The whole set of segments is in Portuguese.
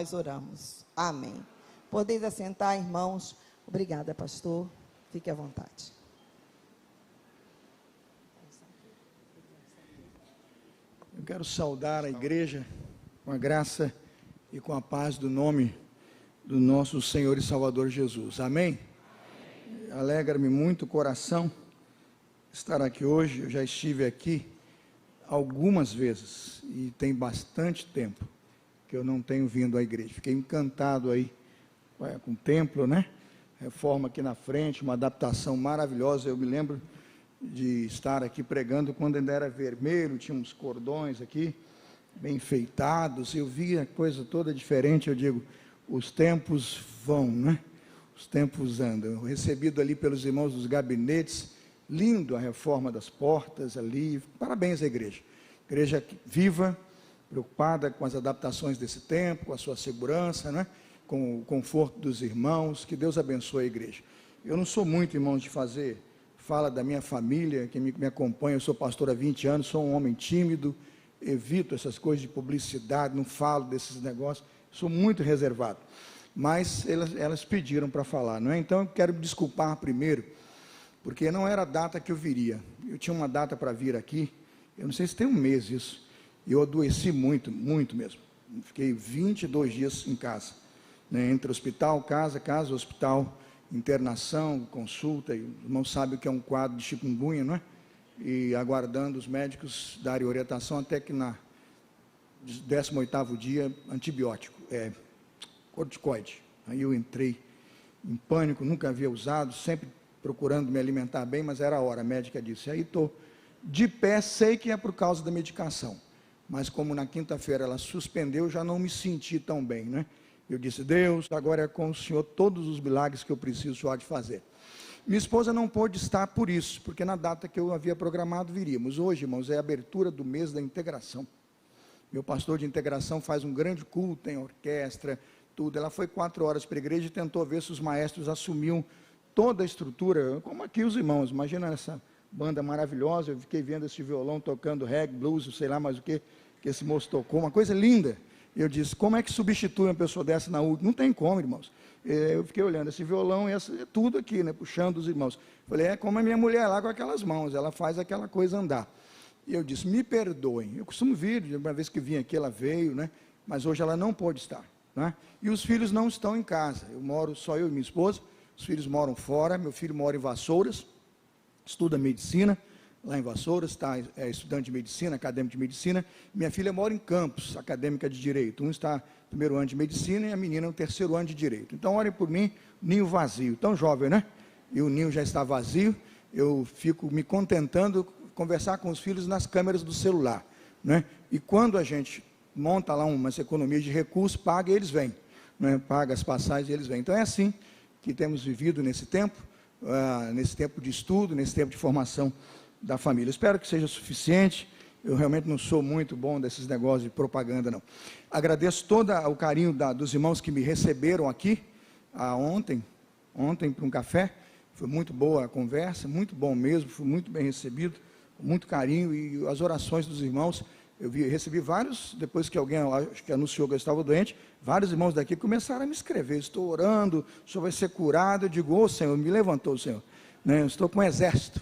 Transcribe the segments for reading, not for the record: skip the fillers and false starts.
Nós oramos. Amém. Podeis assentar, irmãos. Obrigada, pastor. Fique à vontade. Eu quero saudar a igreja com a graça e com a paz do nome do nosso Senhor e Salvador Jesus. Amém? Alegra-me muito o coração estar aqui hoje. Eu já estive aqui algumas vezes e tem bastante tempo que eu não tenho vindo à igreja. Fiquei encantado aí com o templo, né? Reforma aqui na frente, uma adaptação maravilhosa. Eu me lembro de estar aqui pregando quando ainda era vermelho, tinha uns cordões aqui, bem enfeitados. Eu via coisa toda diferente. Eu digo, os tempos vão, né? Os tempos andam. Eu recebido ali pelos irmãos dos gabinetes, lindo a reforma das portas ali. Parabéns à igreja. Igreja viva, preocupada com as adaptações desse tempo, com a sua segurança, né? Com o conforto dos irmãos. Que Deus abençoe a igreja. Eu não sou muito, irmãos, de fazer fala da minha família, que me acompanha. Eu sou pastor há 20 anos, sou um homem tímido, evito essas coisas de publicidade, não falo desses negócios, sou muito reservado. Mas elas pediram para falar, não é? Então eu quero me desculpar primeiro, porque não era a data que eu viria. Eu tinha uma data para vir aqui, eu não sei se tem um mês isso, e eu adoeci muito, muito mesmo. Fiquei 22 dias em casa, né? Entre hospital, casa, hospital, internação, consulta, e o irmão sabe o que é um quadro de chikungunya, não é? E aguardando os médicos darem orientação até que na 18º dia, antibiótico, corticoide. Aí eu entrei em pânico, nunca havia usado, sempre procurando me alimentar bem, mas era a hora, a médica disse. Aí estou de pé, sei que é por causa da medicação, mas como na quinta-feira ela suspendeu, já não me senti tão bem, né? Eu disse, Deus, agora é com o Senhor todos os milagres que eu preciso só de fazer. Minha esposa não pôde estar por isso, porque na data que eu havia programado viríamos. Hoje, irmãos, é a abertura do mês da integração. Meu pastor de integração faz um grande culto, tem orquestra, tudo. Ela foi 4 horas para a igreja e tentou ver se os maestros assumiam toda a estrutura, como aqui os irmãos. Imagina essa banda maravilhosa, eu fiquei vendo esse violão tocando reggae, blues, sei lá mais o que esse moço tocou, uma coisa linda. Eu disse, como é que substitui uma pessoa dessa na última? Não tem como, irmãos. Eu fiquei olhando esse violão e tudo aqui, né, puxando os irmãos. Falei, é como a minha mulher lá com aquelas mãos, ela faz aquela coisa andar. E eu disse, me perdoem. Eu costumo vir, uma vez que vim aqui ela veio, né, mas hoje ela não pôde estar, né? E os filhos não estão em casa. Eu moro, só eu e minha esposa, os filhos moram fora. Meu filho mora em Vassouras, estuda medicina, lá em Vassouras, é estudante de medicina, acadêmico de medicina. Minha filha mora em Campos, acadêmica de direito. Um está no 1º ano de medicina e a menina no 3º ano de direito. Então, orem por mim, ninho vazio. Tão jovem, né? E o ninho já está vazio. Eu fico me contentando conversar com os filhos nas câmeras do celular, né? E quando a gente monta lá umas economias de recursos, paga e eles vêm, né? Paga as passagens e eles vêm. Então, é assim que temos vivido nesse tempo de estudo, nesse tempo de formação da família. Espero que seja suficiente. Eu realmente não sou muito bom desses negócios de propaganda, não. Agradeço todo o carinho dos irmãos que me receberam aqui ontem para um café. Foi muito boa a conversa, muito bom mesmo, fui muito bem recebido, com muito carinho, e as orações dos irmãos. Recebi vários, depois que alguém, acho que anunciou que eu estava doente, vários irmãos daqui começaram a me escrever, estou orando, o senhor vai ser curado. Eu digo, ô Senhor, me levantou o Senhor, né? Eu estou com um exército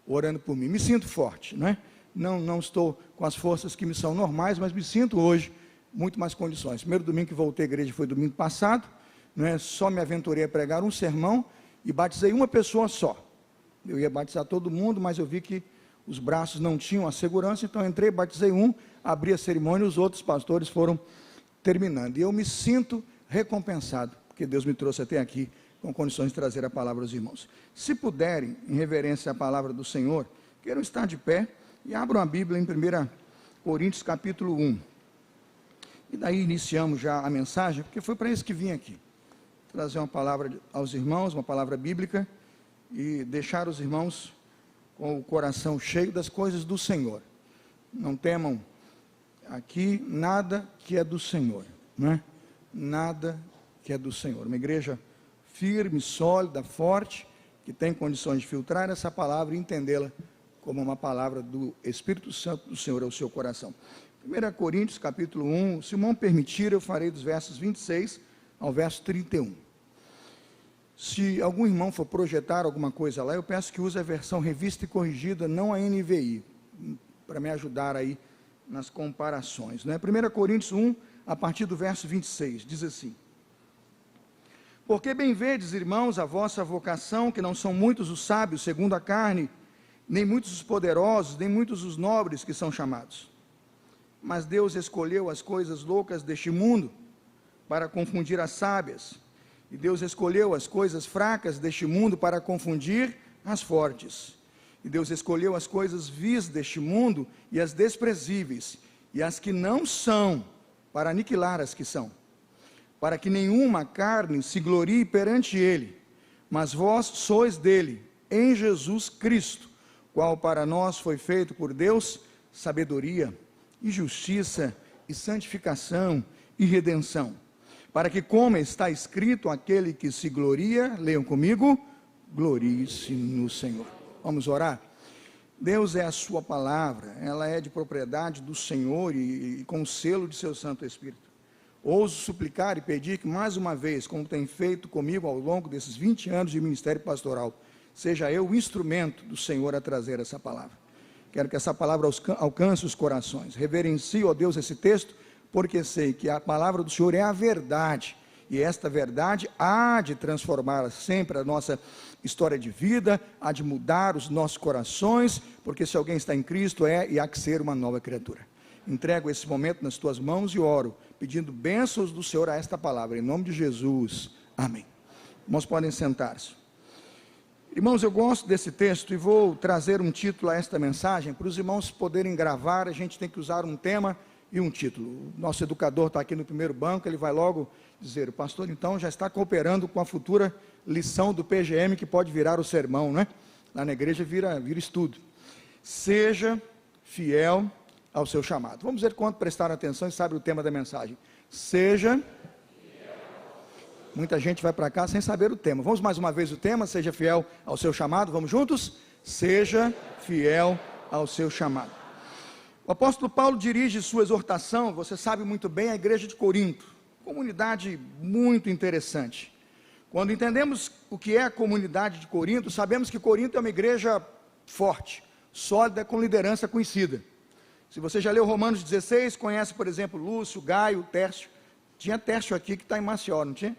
orando por mim, me sinto forte, né? Não estou com as forças que me são normais, mas me sinto hoje muito mais condições. Primeiro domingo que voltei à igreja foi domingo passado, né? Só me aventurei a pregar um sermão e batizei uma pessoa só. Eu ia batizar todo mundo, mas eu vi que os braços não tinham a segurança, então entrei, batizei um, abri a cerimônia e os outros pastores foram terminando. E eu me sinto recompensado, porque Deus me trouxe até aqui com condições de trazer a palavra aos irmãos. Se puderem, em reverência à palavra do Senhor, queiram estar de pé e abram a Bíblia em 1 Coríntios capítulo 1. E daí iniciamos já a mensagem, porque foi para isso que vim aqui. Trazer uma palavra aos irmãos, uma palavra bíblica, e deixar os irmãos com o coração cheio das coisas do Senhor. Não temam aqui nada que é do Senhor, né? Nada que é do Senhor. Uma igreja firme, sólida, forte, que tem condições de filtrar essa palavra e entendê-la como uma palavra do Espírito Santo do Senhor ao seu coração. 1 Coríntios, capítulo 1, se o irmão permitir, eu farei dos versos 26 ao verso 31. Se algum irmão for projetar alguma coisa lá, eu peço que use a versão revista e corrigida, não a NVI, para me ajudar aí nas comparações. 1 Coríntios 1, a partir do verso 26, diz assim: Porque bem vedes, irmãos, a vossa vocação, que não são muitos os sábios segundo a carne, nem muitos os poderosos, nem muitos os nobres que são chamados. Mas Deus escolheu as coisas loucas deste mundo para confundir as sábias, e Deus escolheu as coisas fracas deste mundo para confundir as fortes. E Deus escolheu as coisas vis deste mundo e as desprezíveis, e as que não são, para aniquilar as que são, para que nenhuma carne se glorie perante Ele, mas vós sois dele, em Jesus Cristo, qual para nós foi feito por Deus sabedoria, e justiça, e santificação, e redenção, para que, como está escrito, aquele que se gloria, leiam comigo, glorie-se no Senhor. Vamos orar? Deus é a sua palavra, ela é de propriedade do Senhor e com o selo de seu Santo Espírito. Ouso suplicar e pedir que mais uma vez, como tem feito comigo ao longo desses 20 anos de ministério pastoral, seja eu o instrumento do Senhor a trazer essa palavra. Quero que essa palavra alcance os corações. Reverencio, ó Deus, esse texto, porque sei que a palavra do Senhor é a verdade, e esta verdade há de transformar sempre a nossa história de vida, há de mudar os nossos corações, porque se alguém está em Cristo e há que ser uma nova criatura. Entrego esse momento nas tuas mãos e oro, pedindo bênçãos do Senhor a esta palavra, em nome de Jesus, amém. Irmãos, podem sentar-se. Irmãos, eu gosto desse texto e vou trazer um título a esta mensagem, para os irmãos poderem gravar. A gente tem que usar um tema e um título. O nosso educador está aqui no primeiro banco, ele vai logo dizer: o pastor então já está cooperando com a futura lição do PGM, que pode virar o sermão, né? Lá na igreja vira estudo. Seja fiel ao seu chamado. Vamos ver quanto prestaram atenção e sabe o tema da mensagem. Seja. Muita gente vai para cá sem saber o tema. Vamos mais uma vez o tema: seja fiel ao seu chamado. Vamos juntos? Seja fiel ao seu chamado. O apóstolo Paulo dirige sua exortação, você sabe muito bem, à igreja de Corinto. Comunidade muito interessante. Quando entendemos o que é a comunidade de Corinto, sabemos que Corinto é uma igreja forte, sólida, com liderança conhecida. Se você já leu Romanos 16, conhece, por exemplo, Lúcio, Gaio, Tércio. Tinha Tércio aqui que está em Maceió, não tinha?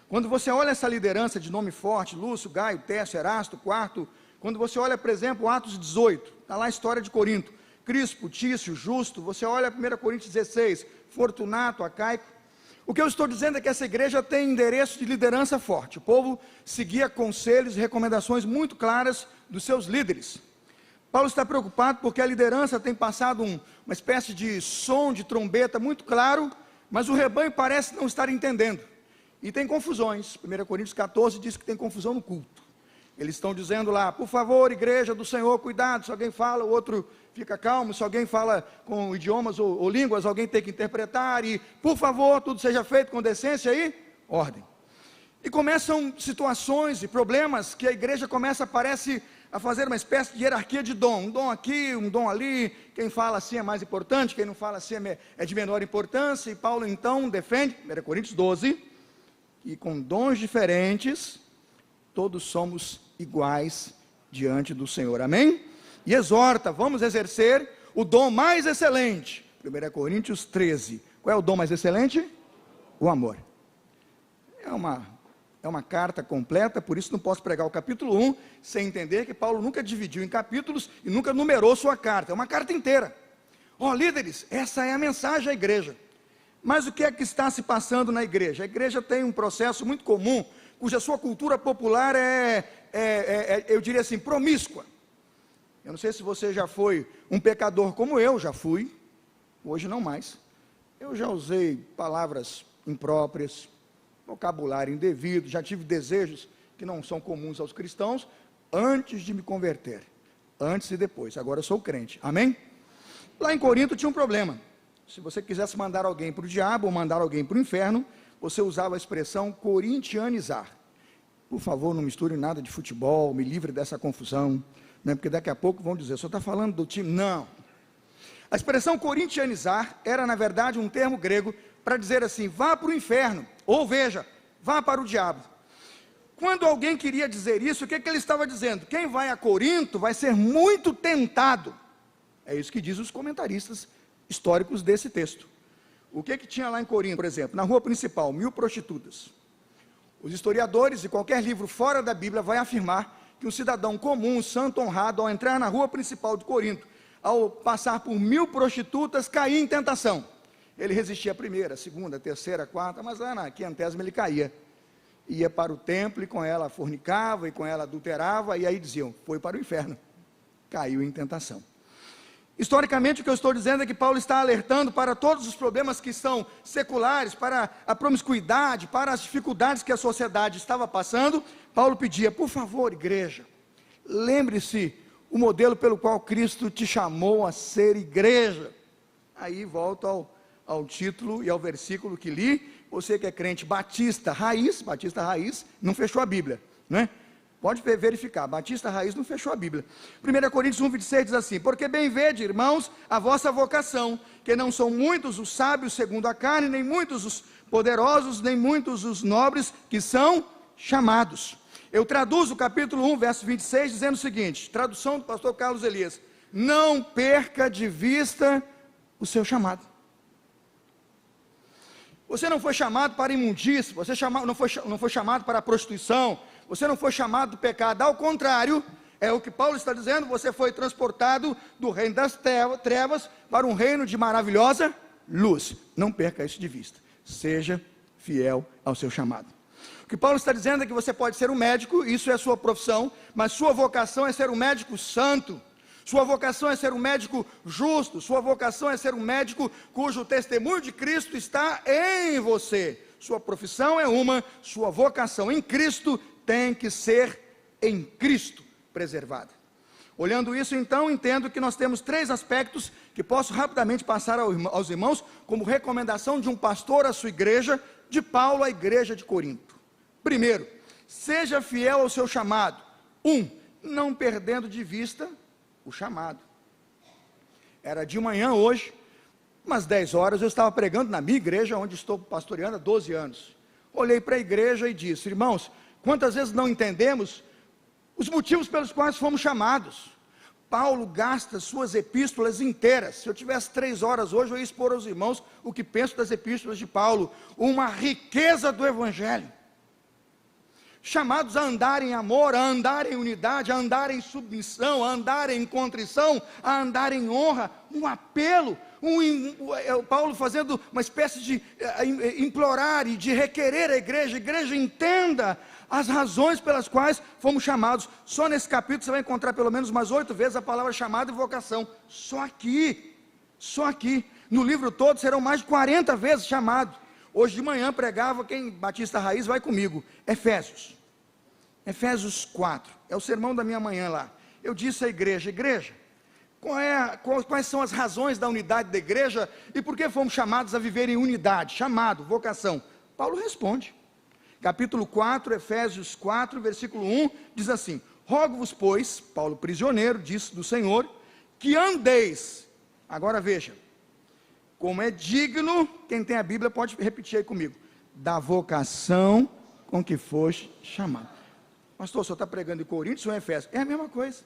Quando você olha essa liderança de nome forte, Lúcio, Gaio, Tércio, Erasto, Quarto, quando você olha, por exemplo, Atos 18, está lá a história de Corinto, Crispo, Tício, Justo, você olha 1 Coríntios 16, Fortunato, Acaico. O que eu estou dizendo é que essa igreja tem endereço de liderança forte. O povo seguia conselhos e recomendações muito claras dos seus líderes. Paulo está preocupado porque a liderança tem passado uma espécie de som de trombeta muito claro, mas o rebanho parece não estar entendendo. E tem confusões. 1 Coríntios 14 diz que tem confusão no culto. Eles estão dizendo lá: por favor, igreja do Senhor, cuidado, se alguém fala, o outro fica calmo, se alguém fala com idiomas ou línguas, alguém tem que interpretar, e por favor, tudo seja feito com decência e ordem. E começam situações e problemas que a igreja parece a fazer uma espécie de hierarquia de dom, um dom aqui, um dom ali, quem fala assim é mais importante, quem não fala assim é de menor importância. E Paulo então defende, 1 Coríntios 12, que com dons diferentes, todos somos iguais diante do Senhor, amém? E exorta, vamos exercer o dom mais excelente, 1 Coríntios 13, qual é o dom mais excelente? O amor. É uma carta completa, por isso não posso pregar o capítulo 1, sem entender que Paulo nunca dividiu em capítulos, e nunca numerou sua carta, é uma carta inteira. Líderes, essa é a mensagem à igreja. Mas o que é que está se passando na igreja? A igreja tem um processo muito comum, cuja sua cultura popular eu diria assim, promíscua. Eu não sei se você já foi um pecador como eu já fui, hoje não mais. Eu já usei palavras impróprias, vocabulário indevido, já tive desejos que não são comuns aos cristãos, antes de me converter, antes e depois. Agora eu sou crente, amém? Lá em Corinto tinha um problema. Se você quisesse mandar alguém para o diabo ou mandar alguém para o inferno, você usava a expressão corintianizar. Por favor, não misture nada de futebol, me livre dessa confusão, né? Porque daqui a pouco vão dizer: o senhor está falando do time? Não. A expressão corintianizar era, na verdade, um termo grego para dizer assim: vá para o inferno, ou veja, vá para o diabo. Quando alguém queria dizer isso, o que ele estava dizendo? Quem vai a Corinto vai ser muito tentado. É isso que dizem os comentaristas históricos desse texto. O que tinha lá em Corinto, por exemplo? Na rua principal, 1000 prostitutas. Os historiadores, e qualquer livro fora da Bíblia, vai afirmar que um cidadão comum, santo, honrado, ao entrar na rua principal de Corinto, ao passar por 1000 prostitutas, caía em tentação. Ele resistia a primeira, a segunda, a terceira, a quarta, mas lá na 500ª ele caía. Ia para o templo e com ela fornicava, e com ela adulterava, e aí diziam, foi para o inferno. Caiu em tentação. Historicamente, o que eu estou dizendo é que Paulo está alertando para todos os problemas que são seculares, para a promiscuidade, para as dificuldades que a sociedade estava passando. Paulo pedia, por favor, igreja, lembre-se o modelo pelo qual Cristo te chamou a ser igreja. Aí volto ao título e ao versículo que li. Você que é crente batista raiz, não fechou a Bíblia, não é? Pode verificar, batista raiz não fechou a Bíblia. 1 Coríntios 1,26 diz assim: porque bem vede, irmãos, a vossa vocação, que não são muitos os sábios segundo a carne, nem muitos os poderosos, nem muitos os nobres que são chamados. Eu traduzo o capítulo 1, verso 26, dizendo o seguinte, tradução do pastor Carlos Elias: não perca de vista o seu chamado. Você não foi chamado para imundície, você não foi chamado para a prostituição, você não foi chamado do pecado, ao contrário, é o que Paulo está dizendo, você foi transportado do reino das trevas para um reino de maravilhosa luz. Não perca isso de vista, seja fiel ao seu chamado. O que Paulo está dizendo é que você pode ser um médico, isso é a sua profissão, mas sua vocação é ser um médico santo. Sua vocação é ser um médico justo, sua vocação é ser um médico cujo testemunho de Cristo está em você. Sua profissão é uma, sua vocação em Cristo tem que ser em Cristo preservada. Olhando isso, então, entendo que nós temos 3 aspectos que posso rapidamente passar aos irmãos como recomendação de um pastor à sua igreja, de Paulo à igreja de Corinto. Primeiro, seja fiel ao seu chamado. 1, não perdendo de vista o chamado. Era de manhã hoje, umas 10 horas, eu estava pregando na minha igreja, onde estou pastoreando há 12 anos. Olhei para a igreja e disse, irmãos, quantas vezes não entendemos os motivos pelos quais fomos chamados? Paulo gasta suas epístolas inteiras. Se eu tivesse 3 horas hoje, eu ia expor aos irmãos o que penso das epístolas de Paulo, uma riqueza do Evangelho. Chamados a andar em amor, a andar em unidade, a andar em submissão, a andar em contrição, a andar em honra, um apelo, Paulo fazendo uma espécie de implorar e de requerer a igreja entenda as razões pelas quais fomos chamados. Só nesse capítulo você vai encontrar pelo menos umas 8 vezes a palavra chamado e vocação, só aqui, no livro todo serão mais de 40 vezes chamado. Hoje de manhã pregava, quem batista raiz vai comigo, Efésios 4, é o sermão da minha manhã lá. Eu disse à igreja, quais são as razões da unidade da igreja e por que fomos chamados a viver em unidade? Chamado, vocação. Paulo responde, capítulo 4, Efésios 4, versículo 1, diz assim, rogo-vos, pois, Paulo prisioneiro, disse do Senhor, que andeis, agora veja, como é digno, quem tem a Bíblia pode repetir aí comigo, da vocação com que foste chamado. Pastor, o senhor está pregando em Coríntios ou em Efésios? É a mesma coisa.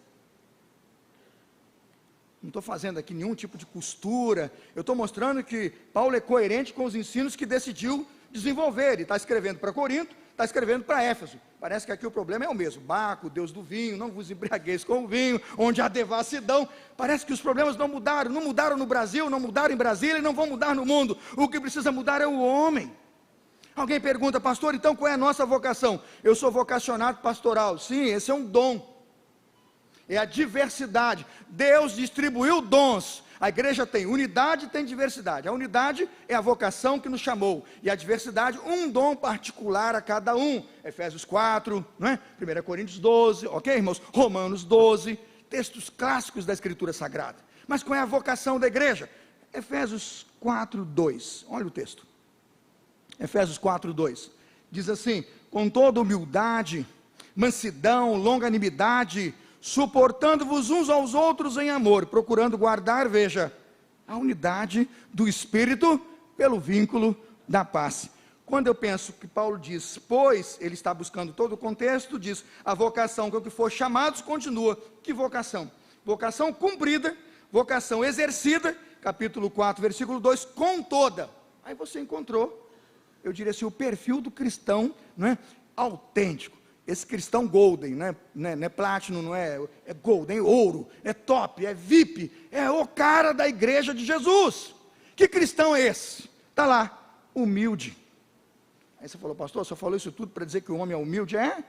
Não estou fazendo aqui nenhum tipo de costura, eu estou mostrando que Paulo é coerente com os ensinos que decidiu desenvolver. Ele está escrevendo para Corinto, está escrevendo para Éfeso. Parece que aqui o problema é o mesmo, Baco, Deus do vinho, não vos embriagueis com o vinho, onde há devassidão. Parece que os problemas não mudaram no Brasil, não mudaram em Brasília e não vão mudar no mundo. O que precisa mudar é o homem. Alguém pergunta, pastor, então qual é a nossa vocação? Eu sou vocacionado pastoral. Sim, esse é um dom, é a diversidade. Deus distribuiu dons. A igreja tem unidade e tem diversidade. A unidade é a vocação que nos chamou, e a diversidade, um dom particular a cada um. Efésios 4, não é? 1 Coríntios 12, ok, irmãos? Romanos 12, textos clássicos da Escritura Sagrada. Mas qual é a vocação da igreja? Efésios 4, 2, olha o texto. Efésios 4, 2, diz assim, com toda humildade, mansidão, longanimidade, suportando-vos uns aos outros em amor, procurando guardar, veja, a unidade do Espírito pelo vínculo da paz. Quando eu penso que Paulo diz, pois, ele está buscando todo o contexto, diz, a vocação com que for chamados continua. Que vocação? Vocação cumprida, vocação exercida, capítulo 4, versículo 2, com toda. Aí você encontrou, eu diria assim, o perfil do cristão, não é? Autêntico. Esse cristão golden, não é platino, não é golden, é ouro, é top, é VIP, é o cara da igreja de Jesus. Que cristão é esse? Está lá, humilde. Aí você falou, pastor, você falou isso tudo para dizer que o homem é humilde? É,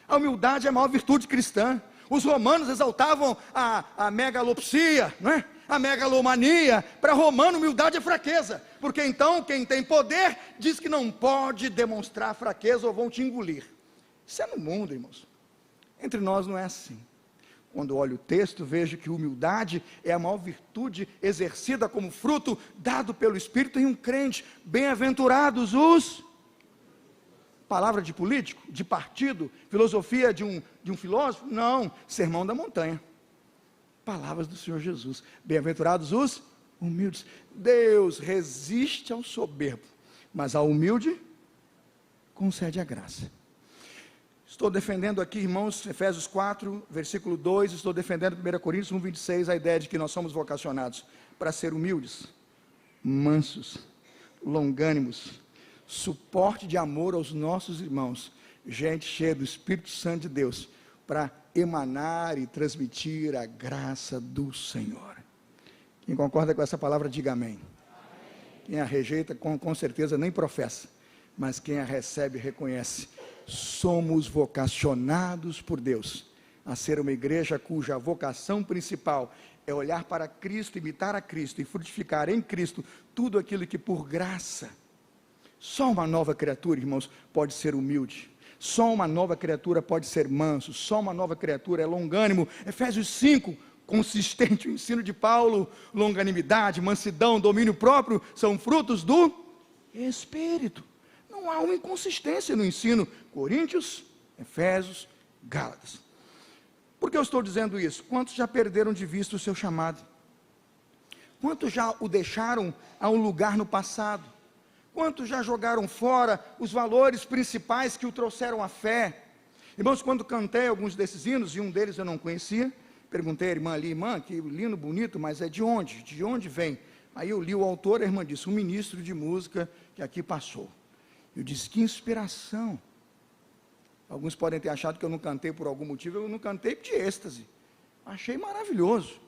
a humildade é a maior virtude cristã. Os romanos exaltavam a megalopsia, não é? A megalomania. Para romano, humildade é fraqueza, porque então quem tem poder diz que não pode demonstrar fraqueza ou vão te engolir. Isso é no mundo, irmãos. Entre nós não é assim. Quando olho o texto, vejo que humildade é a maior virtude exercida como fruto dado pelo Espírito em um crente. Bem-aventurados os... Palavra de político, de partido, filosofia de um filósofo? Não, sermão da montanha. Palavras do Senhor Jesus. Bem-aventurados os humildes. Deus resiste ao soberbo, mas ao humilde concede a graça. Estou defendendo aqui, irmãos, Efésios 4, versículo 2, estou defendendo 1 Coríntios 1, 26, a ideia de que nós somos vocacionados para ser humildes, mansos, longânimos, suporte de amor aos nossos irmãos, gente cheia do Espírito Santo de Deus, para emanar e transmitir a graça do Senhor. Quem concorda com essa palavra, diga amém. Quem a rejeita, com certeza nem professa, mas quem a recebe, reconhece. Somos vocacionados por Deus a ser uma igreja cuja vocação principal é olhar para Cristo, imitar a Cristo e frutificar em Cristo tudo aquilo que por graça. Só uma nova criatura, irmãos, pode ser humilde. Só uma nova criatura pode ser manso. Só uma nova criatura é longânimo. Efésios 5, consistente o ensino de Paulo, longanimidade, mansidão, domínio próprio, são frutos do Espírito. Não há uma inconsistência no ensino. Coríntios, Efésios, Gálatas. Por que eu estou dizendo isso? Quantos já perderam de vista o seu chamado? Quantos já o deixaram a um lugar no passado? Quantos já jogaram fora os valores principais que o trouxeram à fé? Irmãos, quando cantei alguns desses hinos, e um deles eu não conhecia, perguntei à irmã ali, irmã, que lindo, bonito, mas é de onde? De onde vem? Aí eu li o autor, a irmã disse, um ministro de música que aqui passou. Eu disse, que inspiração. Alguns podem ter achado que eu não cantei por algum motivo, eu não cantei de êxtase. Achei maravilhoso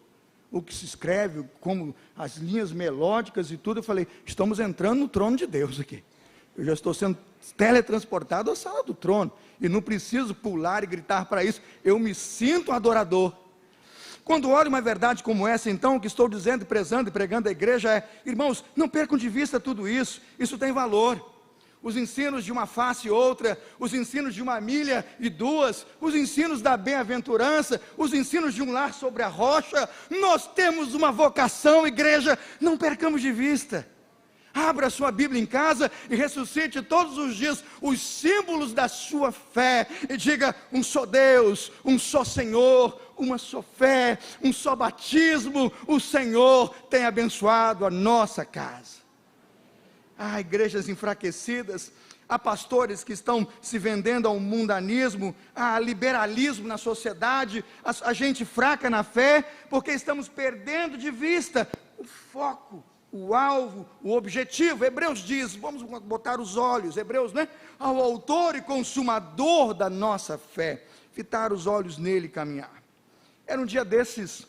o que se escreve, como as linhas melódicas e tudo. Eu falei, estamos entrando no trono de Deus aqui. Eu já estou sendo teletransportado à sala do trono, e não preciso pular e gritar para isso, eu me sinto adorador. Quando olho uma verdade como essa, então, o que estou dizendo, prezando e pregando à igreja é, irmãos, não percam de vista tudo isso, isso tem valor. Os ensinos de uma face e outra, os ensinos de uma milha e duas, os ensinos da bem-aventurança, os ensinos de um lar sobre a rocha. Nós temos uma vocação, igreja, não percamos de vista. Abra sua Bíblia em casa e ressuscite todos os dias os símbolos da sua fé e diga, um só Deus, um só Senhor, uma só fé, um só batismo. O Senhor tem abençoado a nossa casa. Há igrejas enfraquecidas, há pastores que estão se vendendo ao mundanismo, há liberalismo na sociedade, a gente fraca na fé, porque estamos perdendo de vista o foco, o alvo, o objetivo. Hebreus diz, vamos botar os olhos, Hebreus, né? Ao autor e consumador da nossa fé, fitar os olhos nele e caminhar. Era um dia desses,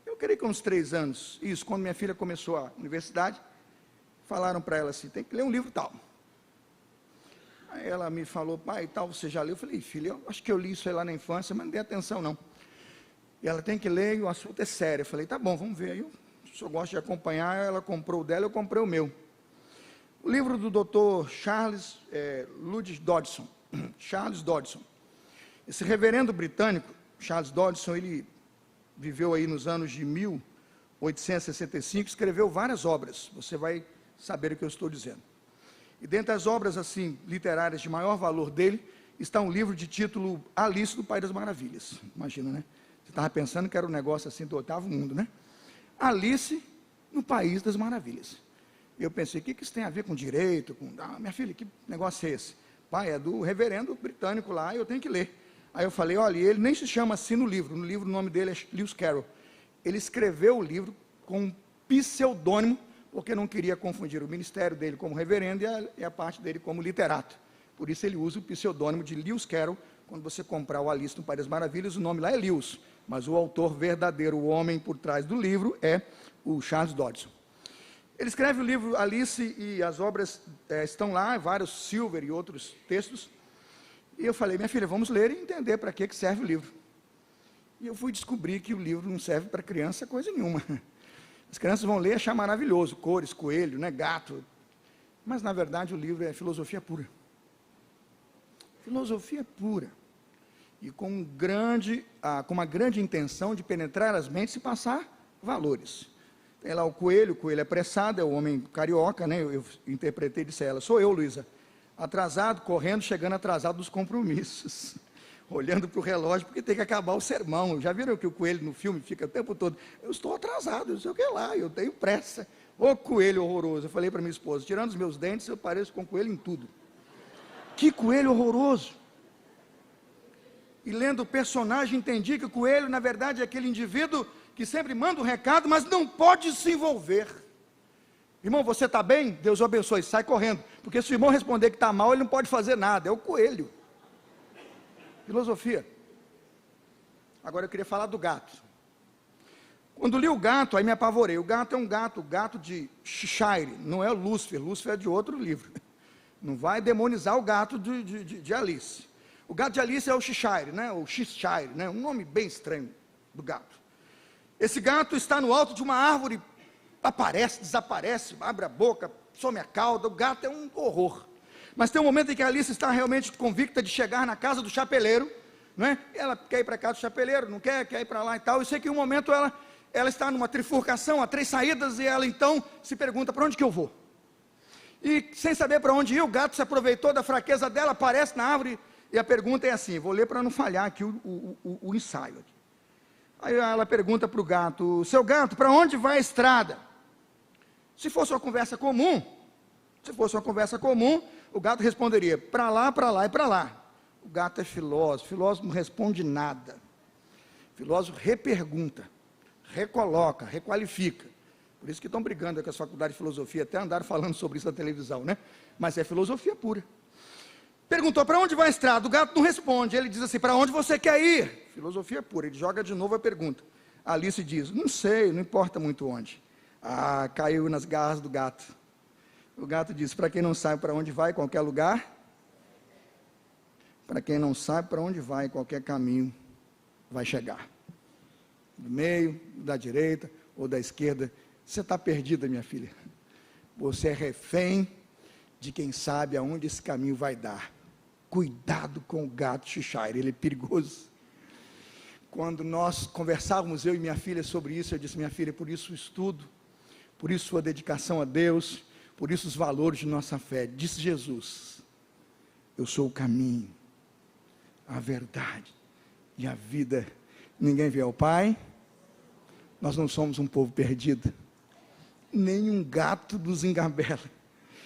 eu creio que uns 3 anos, isso, quando minha filha começou a universidade, falaram para ela assim, tem que ler um livro tal. Aí ela me falou, pai, tal, você já leu? Eu falei, filha, eu acho que eu li isso aí lá na infância, mas não dei atenção não. E ela tem que ler e o assunto é sério. Eu falei, tá bom, vamos ver. Aí eu só gosto de acompanhar, ela comprou o dela, eu comprei o meu. O livro do Dr. Charles Dodson. Charles Dodson. Esse reverendo britânico, Charles Dodson, ele viveu aí nos anos de 1865, escreveu várias obras. Você vai saber o que eu estou dizendo. E dentre as obras assim literárias de maior valor dele, está um livro de título Alice do País das Maravilhas. Imagina, né? Você estava pensando que era um negócio assim do 8º mundo, né? Alice no País das Maravilhas. Eu pensei, o que isso tem a ver com direito? Minha filha, que negócio é esse? Pai, é do reverendo britânico lá, eu tenho que ler. Aí eu falei, olha, ele nem se chama assim no livro o nome dele é Lewis Carroll. Ele escreveu o livro com um pseudônimo, porque não queria confundir o ministério dele como reverendo e a parte dele como literato. Por isso ele usa o pseudônimo de Lewis Carroll. Quando você comprar o Alice no País das Maravilhas, o nome lá é Lewis, mas o autor verdadeiro, o homem por trás do livro, é o Charles Dodgson. Ele escreve o livro Alice e as obras estão lá, vários Silver e outros textos. E eu falei, minha filha, vamos ler e entender para que serve o livro. E eu fui descobrir que o livro não serve para criança coisa nenhuma. As crianças vão ler e achar maravilhoso, cores, coelho, né, gato. Mas, na verdade, o livro é filosofia pura. Filosofia pura. E com uma grande intenção de penetrar as mentes e passar valores. Tem lá o coelho é apressado, é o homem carioca, né? Eu interpretei, disse a ela, sou eu, Luísa, atrasado, correndo, chegando atrasado dos compromissos. Olhando para o relógio, porque tem que acabar o sermão. Já viram que o coelho no filme fica o tempo todo, eu estou atrasado, não sei o que lá, eu tenho pressa. Ô coelho horroroso, eu falei para minha esposa, tirando os meus dentes, eu pareço com coelho em tudo. Que coelho horroroso. E lendo o personagem, entendi que o coelho, na verdade, é aquele indivíduo que sempre manda um recado, mas não pode se envolver. Irmão, você está bem? Deus o abençoe, sai correndo. Porque se o irmão responder que está mal, ele não pode fazer nada, é o coelho. Filosofia. Agora eu queria falar do gato. Quando li o gato, aí me apavorei. O gato é um gato de Cheshire, não é o Lúcifer. Lúcifer é de outro livro. Não vai demonizar o gato de Alice. O gato de Alice é o Cheshire, né? O Cheshire, né? Um nome bem estranho do gato. Esse gato está no alto de uma árvore, aparece, desaparece, abre a boca, some a cauda. O gato é um horror. Mas tem um momento em que a Alice está realmente convicta de chegar na casa do chapeleiro, né? Ela quer ir para a casa do chapeleiro, não quer ir para lá e tal. Eu sei que em um momento ela está numa trifurcação, há 3 saídas, e ela então se pergunta, para onde que eu vou? E sem saber para onde ir, o gato se aproveitou da fraqueza dela, aparece na árvore, e a pergunta é assim, vou ler para não falhar aqui o ensaio. Aqui. Aí ela pergunta para o gato, seu gato, para onde vai a estrada? Se fosse uma conversa comum, o gato responderia, para lá e para lá. O gato é filósofo não responde nada. Filósofo repergunta, recoloca, requalifica. Por isso que estão brigando com as faculdades de filosofia, até andaram falando sobre isso na televisão, né? Mas é filosofia pura. Perguntou, para onde vai a estrada? O gato não responde, ele diz assim, para onde você quer ir? Filosofia pura, ele joga de novo a pergunta. A Alice diz, não sei, não importa muito onde. Caiu nas garras do gato. O gato diz, para quem não sabe para onde vai, qualquer lugar. Para quem não sabe para onde vai, qualquer caminho vai chegar. Do meio, da direita ou da esquerda. Você está perdida, minha filha. Você é refém de quem sabe aonde esse caminho vai dar. Cuidado com o gato Cheshire, ele é perigoso. Quando nós conversávamos, eu e minha filha, sobre isso, eu disse, minha filha, por isso o estudo, por isso sua dedicação a Deus, por isso os valores de nossa fé. Disse Jesus, eu sou o caminho, a verdade e a vida. Ninguém vê ao Pai, nós não somos um povo perdido. Nenhum gato nos engabela,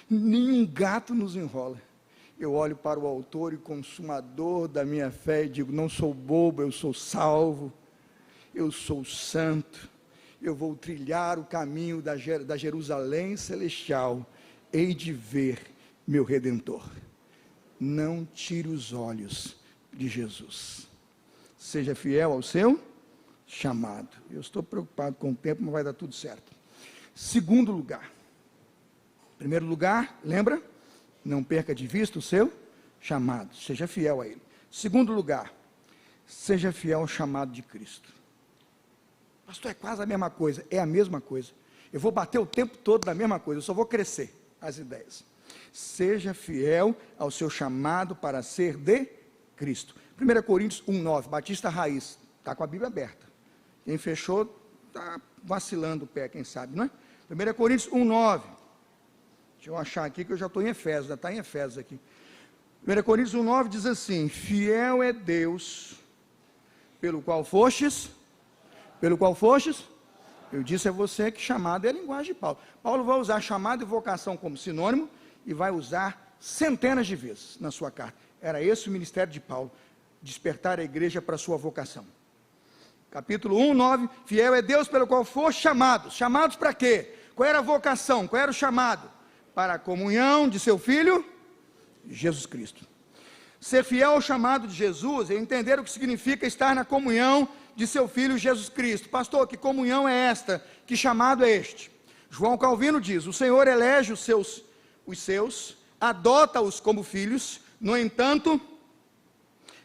nenhum gato nos enrola. Eu olho para o autor e consumador da minha fé e digo, não sou bobo, eu sou salvo, eu sou santo, eu vou trilhar o caminho da Jerusalém celestial, hei de ver meu Redentor. Não tire os olhos de Jesus. Seja fiel ao seu chamado. Eu estou preocupado com o tempo, mas vai dar tudo certo. Segundo lugar. Primeiro lugar, lembra? Não perca de vista o seu chamado. Seja fiel a ele. Segundo lugar, seja fiel ao chamado de Cristo. Pastor, é quase a mesma coisa. É a mesma coisa. Eu vou bater o tempo todo na mesma coisa. Eu só vou crescer as ideias. Seja fiel ao seu chamado para ser de Cristo. 1 Coríntios 1:9, Batista Raiz. Está com a Bíblia aberta. Quem fechou, está vacilando o pé, quem sabe, não é? 1 Coríntios 1:9. Deixa eu achar aqui que eu já estou em Efésios, já está em Efésios aqui. 1 Coríntios 1:9 diz assim, fiel é Deus, pelo qual fostes, Eu disse a você que chamado é a linguagem de Paulo. Paulo vai usar chamado e vocação como sinônimo e vai usar centenas de vezes na sua carta. Era esse o ministério de Paulo, despertar a igreja para a sua vocação. Capítulo 1, 9, fiel é Deus pelo qual for chamados. Chamados para quê? Qual era a vocação? Qual era o chamado? Para a comunhão de seu Filho, Jesus Cristo. Ser fiel ao chamado de Jesus é entender o que significa estar na comunhão de seu Filho Jesus Cristo. Pastor, que comunhão é esta? Que chamado é este? João Calvino diz, o Senhor elege os seus, adota-os como filhos, no entanto,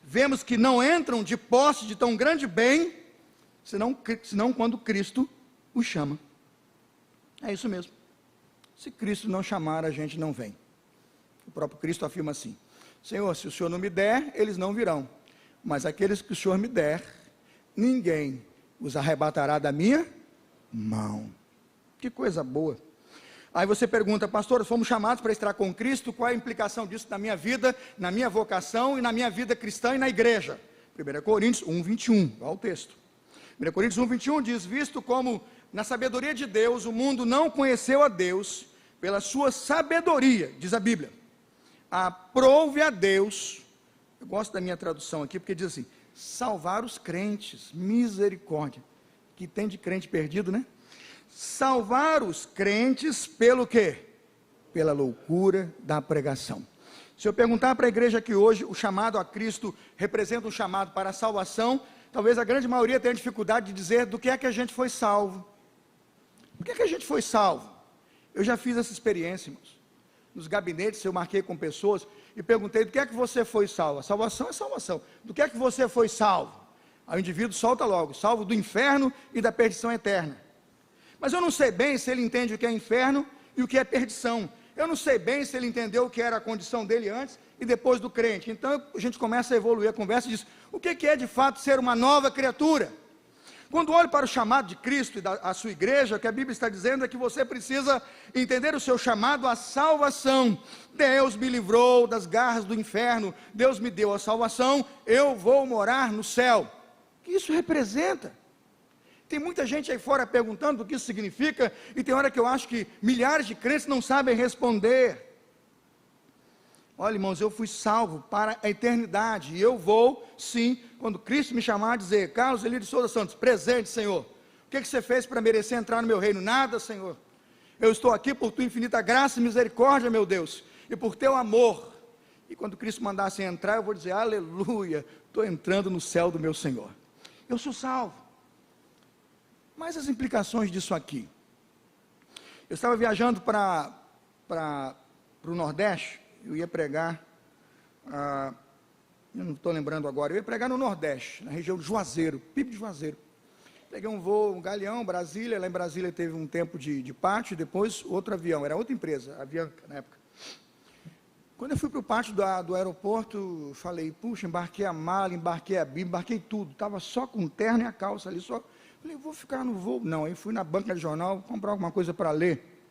vemos que não entram de posse de tão grande bem, senão quando Cristo os chama. É isso mesmo. Se Cristo não chamar, a gente não vem. O próprio Cristo afirma assim, Senhor, se o Senhor não me der, eles não virão, mas aqueles que o Senhor me der, ninguém os arrebatará da minha mão. Que coisa boa. Aí você pergunta, pastor, fomos chamados para estar com Cristo, qual é a implicação disso na minha vida, na minha vocação e na minha vida cristã e na igreja? 1 Coríntios 1, 21, olha o texto. 1 Coríntios 1, 21 diz, visto como na sabedoria de Deus, o mundo não conheceu a Deus, pela sua sabedoria, diz a Bíblia, aprove a Deus, eu gosto da minha tradução aqui, porque diz assim, salvar os crentes, misericórdia, que tem de crente perdido, né? Salvar os crentes pelo quê? Pela loucura da pregação. Se eu perguntar para a igreja aqui hoje, o chamado a Cristo representa um chamado para a salvação, talvez a grande maioria tenha dificuldade de dizer do que é que a gente foi salvo. Por que é que a gente foi salvo? Eu já fiz essa experiência, irmãos. Nos gabinetes eu marquei com pessoas e perguntei do que é que você foi salvo. A salvação é salvação. Do que é que você foi salvo? Aí o indivíduo solta logo, salvo do inferno e da perdição eterna. Mas eu não sei bem se ele entende o que é inferno e o que é perdição. Eu não sei bem se ele entendeu o que era a condição dele antes e depois do crente. Então a gente começa a evoluir a conversa e diz, o que é de fato ser uma nova criatura? Quando olho para o chamado de Cristo e a sua igreja, o que a Bíblia está dizendo é que você precisa entender o seu chamado à salvação. Deus me livrou das garras do inferno, Deus me deu a salvação, eu vou morar no céu. O que isso representa? Tem muita gente aí fora perguntando o que isso significa, e tem hora que eu acho que milhares de crentes não sabem responder. Olha, irmãos, eu fui salvo para a eternidade, e eu vou, sim, quando Cristo me chamar, dizer, Carlos Elídio de Souza Santos, presente, Senhor, o que você fez para merecer entrar no meu reino? Nada, Senhor, eu estou aqui por tua infinita graça e misericórdia, meu Deus, e por teu amor, e quando Cristo mandasse entrar, eu vou dizer, aleluia, estou entrando no céu do meu Senhor, eu sou salvo. Mas as implicações disso aqui, eu estava viajando para o Nordeste, eu ia pregar, eu não estou lembrando agora, eu ia pregar no Nordeste, na região de Juazeiro, PIB de Juazeiro. Peguei um voo, um Galeão, Brasília, lá em Brasília teve um tempo de pátio, depois outro avião, era outra empresa, a Avianca na época. Quando eu fui para o pátio do aeroporto, falei, puxa, embarquei a mala, embarquei a Bíblia, embarquei tudo, estava só com o terno e a calça ali, só, falei, vou ficar no voo, não, aí fui na banca de jornal, comprar alguma coisa para ler,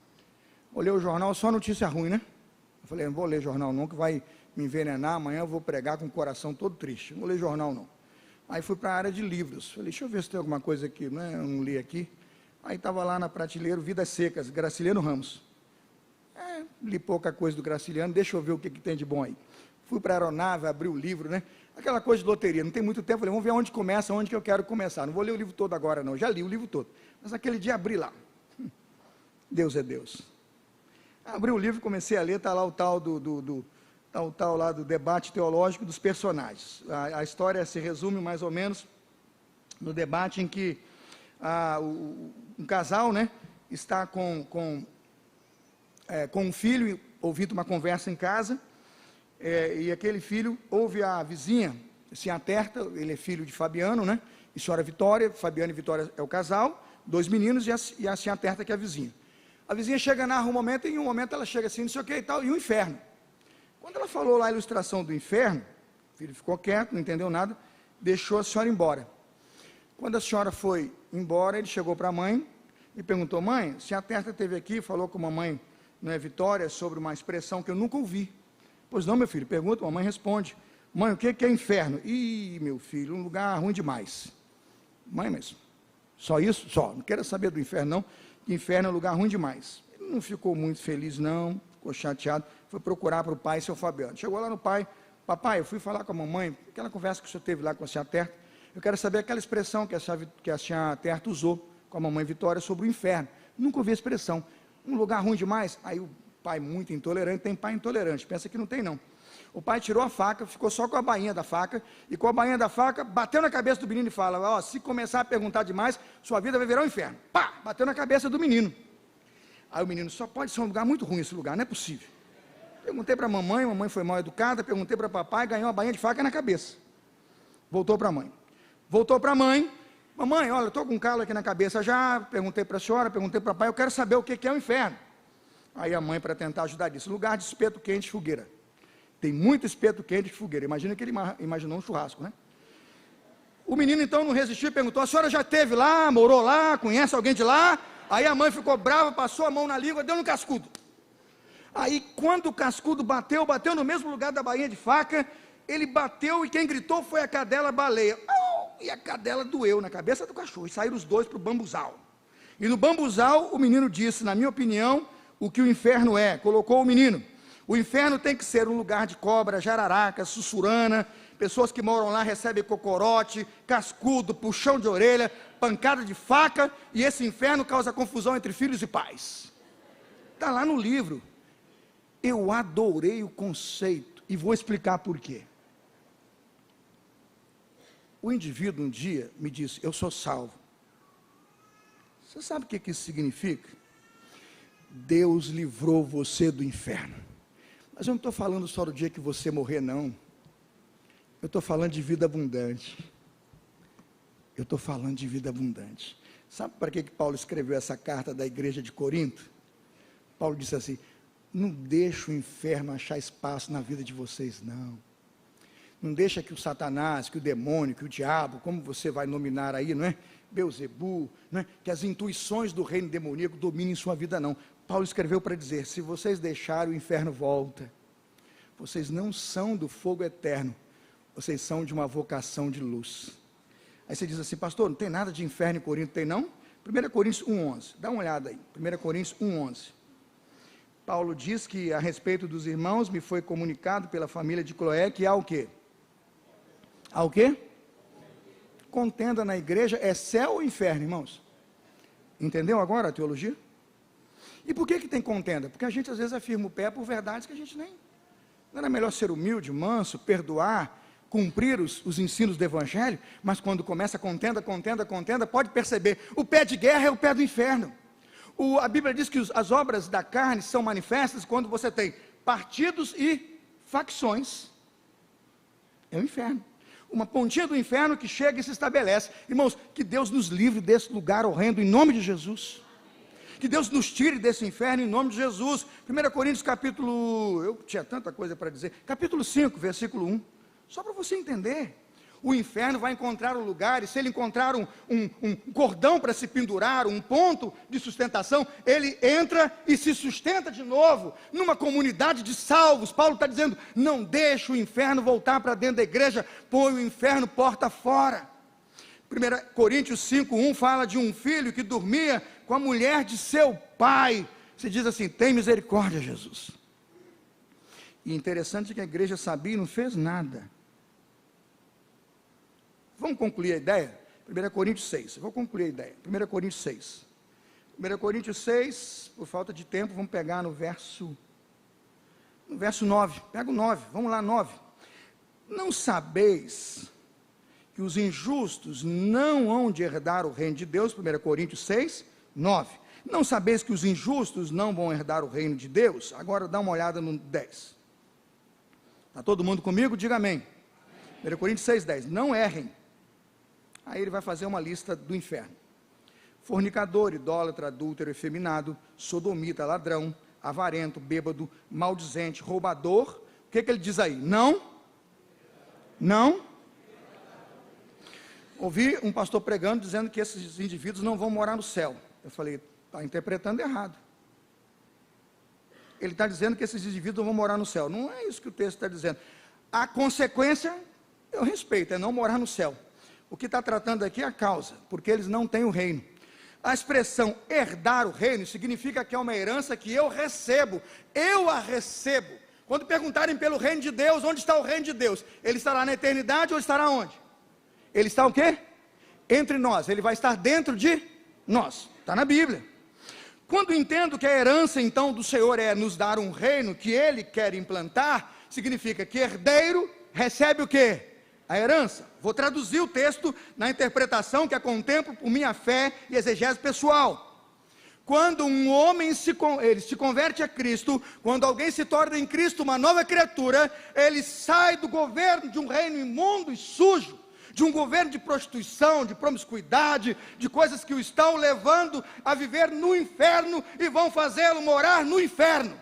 olhei o jornal, só notícia ruim, né? Eu falei, não vou ler jornal não, que vai me envenenar, amanhã eu vou pregar com o coração todo triste, não vou ler jornal não. Aí fui para a área de livros, falei, deixa eu ver se tem alguma coisa aqui, né? Eu não li aqui. Aí estava lá na prateleira, Vidas Secas, Graciliano Ramos. Li pouca coisa do Graciliano, deixa eu ver o que tem de bom aí. Fui para a aeronave, abri o livro, né? Aquela coisa de loteria, não tem muito tempo, falei, vamos ver onde começa, onde que eu quero começar. Não vou ler o livro todo agora não, já li o livro todo. Mas aquele dia abri lá. Deus é Deus. Abri o livro, comecei a ler, está lá o tal lá do debate teológico dos personagens. A história se resume mais ou menos no debate em que um casal, né, está com um filho ouvindo uma conversa em casa, e aquele filho ouve a vizinha, assim, a Terta, ele é filho de Fabiano, né, e senhora Vitória, Fabiano e Vitória é o casal, 2 meninos, e a senhora Terta que é a vizinha. A vizinha chega, narra um momento, e em um momento ela chega assim, não sei o que e tal, e o inferno. Quando ela falou lá a ilustração do inferno, o filho ficou quieto, não entendeu nada, deixou a senhora embora. Quando a senhora foi embora, ele chegou para a mãe e perguntou, mãe, se a Terta esteve aqui, falou com a mamãe, não é Vitória, sobre uma expressão que eu nunca ouvi. Pois não, meu filho, pergunta, a mamãe responde, mãe, o que é inferno? Ih, meu filho, um lugar ruim demais. Mãe, mas Só isso? Só. Não quero saber do inferno, não. Que inferno é um lugar ruim demais. Ele não ficou muito feliz, não. Ficou chateado. Foi procurar para o pai, seu Fabiano. Chegou lá no pai. Papai, eu fui falar com a mamãe, aquela conversa que o senhor teve lá com a senhora Terta. Eu quero saber aquela expressão que a senhora Terta usou com a mamãe Vitória sobre o inferno. Nunca ouvi a expressão. Um lugar ruim demais. Aí o pai, muito intolerante, tem pai intolerante. Pensa que não tem, não. O pai tirou a faca, ficou só com a bainha da faca, e com a bainha da faca, bateu na cabeça do menino e fala, ó, se começar a perguntar demais, sua vida vai virar um inferno. Pá! Bateu na cabeça do menino. Aí o menino, só pode ser um lugar muito ruim esse lugar, não é possível. Perguntei para a mamãe foi mal educada, perguntei para o papai, ganhou uma bainha de faca na cabeça. Voltou para a mãe. Voltou para a mãe, mamãe, olha, estou com um calo aqui na cabeça já, perguntei para a senhora, perguntei para o papai, eu quero saber o que é o inferno. Aí a mãe, para tentar ajudar, disse, lugar de espeto quente e fogueira. Tem muito espeto quente de fogueira. Imagina que ele imaginou um churrasco, né? O menino então não resistiu e perguntou, a senhora já esteve lá, morou lá, conhece alguém de lá? Aí a mãe ficou brava, passou a mão na língua, deu no cascudo. Aí quando o cascudo bateu no mesmo lugar da bainha de faca, ele bateu e quem gritou foi a cadela baleia. E a cadela doeu na cabeça do cachorro, e saíram os dois para o bambuzal. E no bambuzal o menino disse, na minha opinião, o que o inferno é, colocou o menino. O inferno tem que ser um lugar de cobra, jararaca, sussurana, pessoas que moram lá recebem cocorote, cascudo, puxão de orelha, pancada de faca, e esse inferno causa confusão entre filhos e pais. Está lá no livro. Eu adorei o conceito, e vou explicar por quê. O indivíduo um dia me disse, eu sou salvo. Você sabe o que isso significa? Deus livrou você do inferno. Mas eu não estou falando só do dia que você morrer, não. Eu estou falando de vida abundante. Eu estou falando de vida abundante. Sabe para que Paulo escreveu essa carta da igreja de Corinto? Paulo disse assim, não deixa o inferno achar espaço na vida de vocês, não. Não deixa que o Satanás, que o demônio, que o diabo, como você vai nominar aí, não é? Belzebu, não é? Que as intuições do reino demoníaco dominem sua vida, não. Paulo escreveu para dizer, se vocês deixarem o inferno volta, vocês não são do fogo eterno, vocês são de uma vocação de luz. Aí você diz assim, pastor, não tem nada de inferno em Corinto, tem não? 1 Coríntios 1,11, dá uma olhada aí, 1 Coríntios 1,11. Paulo diz que a respeito dos irmãos, me foi comunicado pela família de Cloé, que há o quê? Há o quê? Contenda na igreja é céu ou inferno, irmãos? Entendeu agora a teologia? E por que tem contenda? Porque a gente às vezes afirma o pé por verdades que a gente nem... Não era melhor ser humilde, manso, perdoar, cumprir os ensinos do evangelho? Mas quando começa a contenda, pode perceber, o pé de guerra é o pé do inferno. A Bíblia diz que as obras da carne são manifestas quando você tem partidos e facções. É o inferno. Uma pontinha do inferno que chega e se estabelece. Irmãos, que Deus nos livre desse lugar horrendo, em nome de Jesus. Que Deus nos tire desse inferno, em nome de Jesus. 1 Coríntios capítulo, eu tinha tanta coisa para dizer, capítulo 5, versículo 1. Só para você entender. O inferno vai encontrar um lugar, e se ele encontrar um cordão para se pendurar, um ponto de sustentação, ele entra e se sustenta de novo, numa comunidade de salvos. Paulo está dizendo, não deixe o inferno voltar para dentro da igreja, põe o inferno porta fora. 1 Coríntios 5:1 fala de um filho que dormia com a mulher de seu pai. Se diz assim, tem misericórdia, Jesus. E interessante que a igreja sabia e não fez nada. Vamos concluir a ideia? 1 Coríntios 6, vou concluir a ideia. 1 Coríntios 6. 1 Coríntios 6, por falta de tempo, vamos pegar no verso 9. Pega o 9, vamos lá, 9. Não sabeis que os injustos não hão de herdar o reino de Deus? 1 Coríntios 6, 9. Não sabeis que os injustos não vão herdar o reino de Deus? Agora dá uma olhada no 10. Está todo mundo comigo? Diga amém. 1 Coríntios 6, 10. Não errem. Aí ele vai fazer uma lista do inferno. Fornicador, idólatra, adúltero, efeminado, sodomita, ladrão, avarento, bêbado, maldizente, roubador. O que ele diz aí? Não. Ouvi um pastor pregando, dizendo que esses indivíduos não vão morar no céu. Eu falei, está interpretando errado. Ele está dizendo que esses indivíduos não vão morar no céu. Não é isso que o texto está dizendo. A consequência, eu respeito, é não morar no céu. O que está tratando aqui é a causa, porque eles não têm o reino. A expressão herdar o reino significa que é uma herança que eu recebo, eu a recebo. Quando perguntarem pelo reino de Deus, onde está o reino de Deus? Ele estará na eternidade ou estará onde? Ele está o quê? Entre nós, ele vai estar dentro de nós, está na Bíblia. Quando entendo que a herança então do Senhor é nos dar um reino que Ele quer implantar, significa que herdeiro recebe o quê? A herança. Vou traduzir o texto na interpretação que a contemplo por minha fé e exegese pessoal. Quando um homem se converte a Cristo, quando alguém se torna em Cristo uma nova criatura, ele sai do governo de um reino imundo e sujo, de um governo de prostituição, de promiscuidade, de coisas que o estão levando a viver no inferno e vão fazê-lo morar no inferno.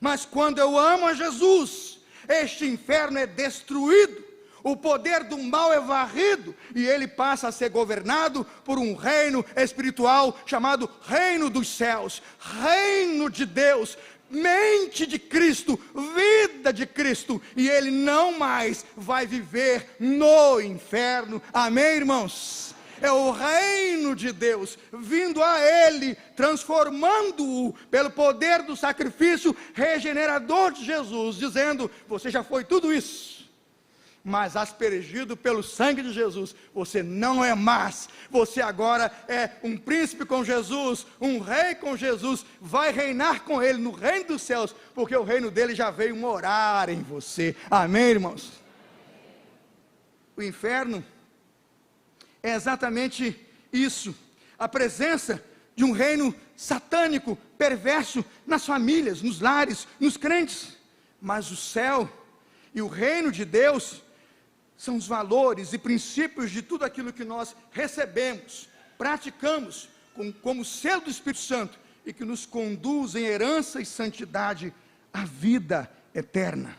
Mas quando eu amo a Jesus, este inferno é destruído, o poder do mal é varrido, e ele passa a ser governado por um reino espiritual, chamado reino dos céus, reino de Deus, mente de Cristo, vida de Cristo, e ele não mais vai viver no inferno, amém, irmãos? É o reino de Deus, vindo a ele, transformando-o pelo poder do sacrifício regenerador de Jesus, dizendo, você já foi tudo isso, mas aspergido pelo sangue de Jesus, você não é mais, você agora é um príncipe com Jesus, um rei com Jesus, vai reinar com ele no reino dos céus, porque o reino dele já veio morar em você, amém, irmãos? O inferno é exatamente isso, a presença de um reino satânico, perverso, nas famílias, nos lares, nos crentes, mas o céu e o reino de Deus são os valores e princípios de tudo aquilo que nós recebemos, praticamos, como selo do Espírito Santo, e que nos conduz em herança e santidade à vida eterna.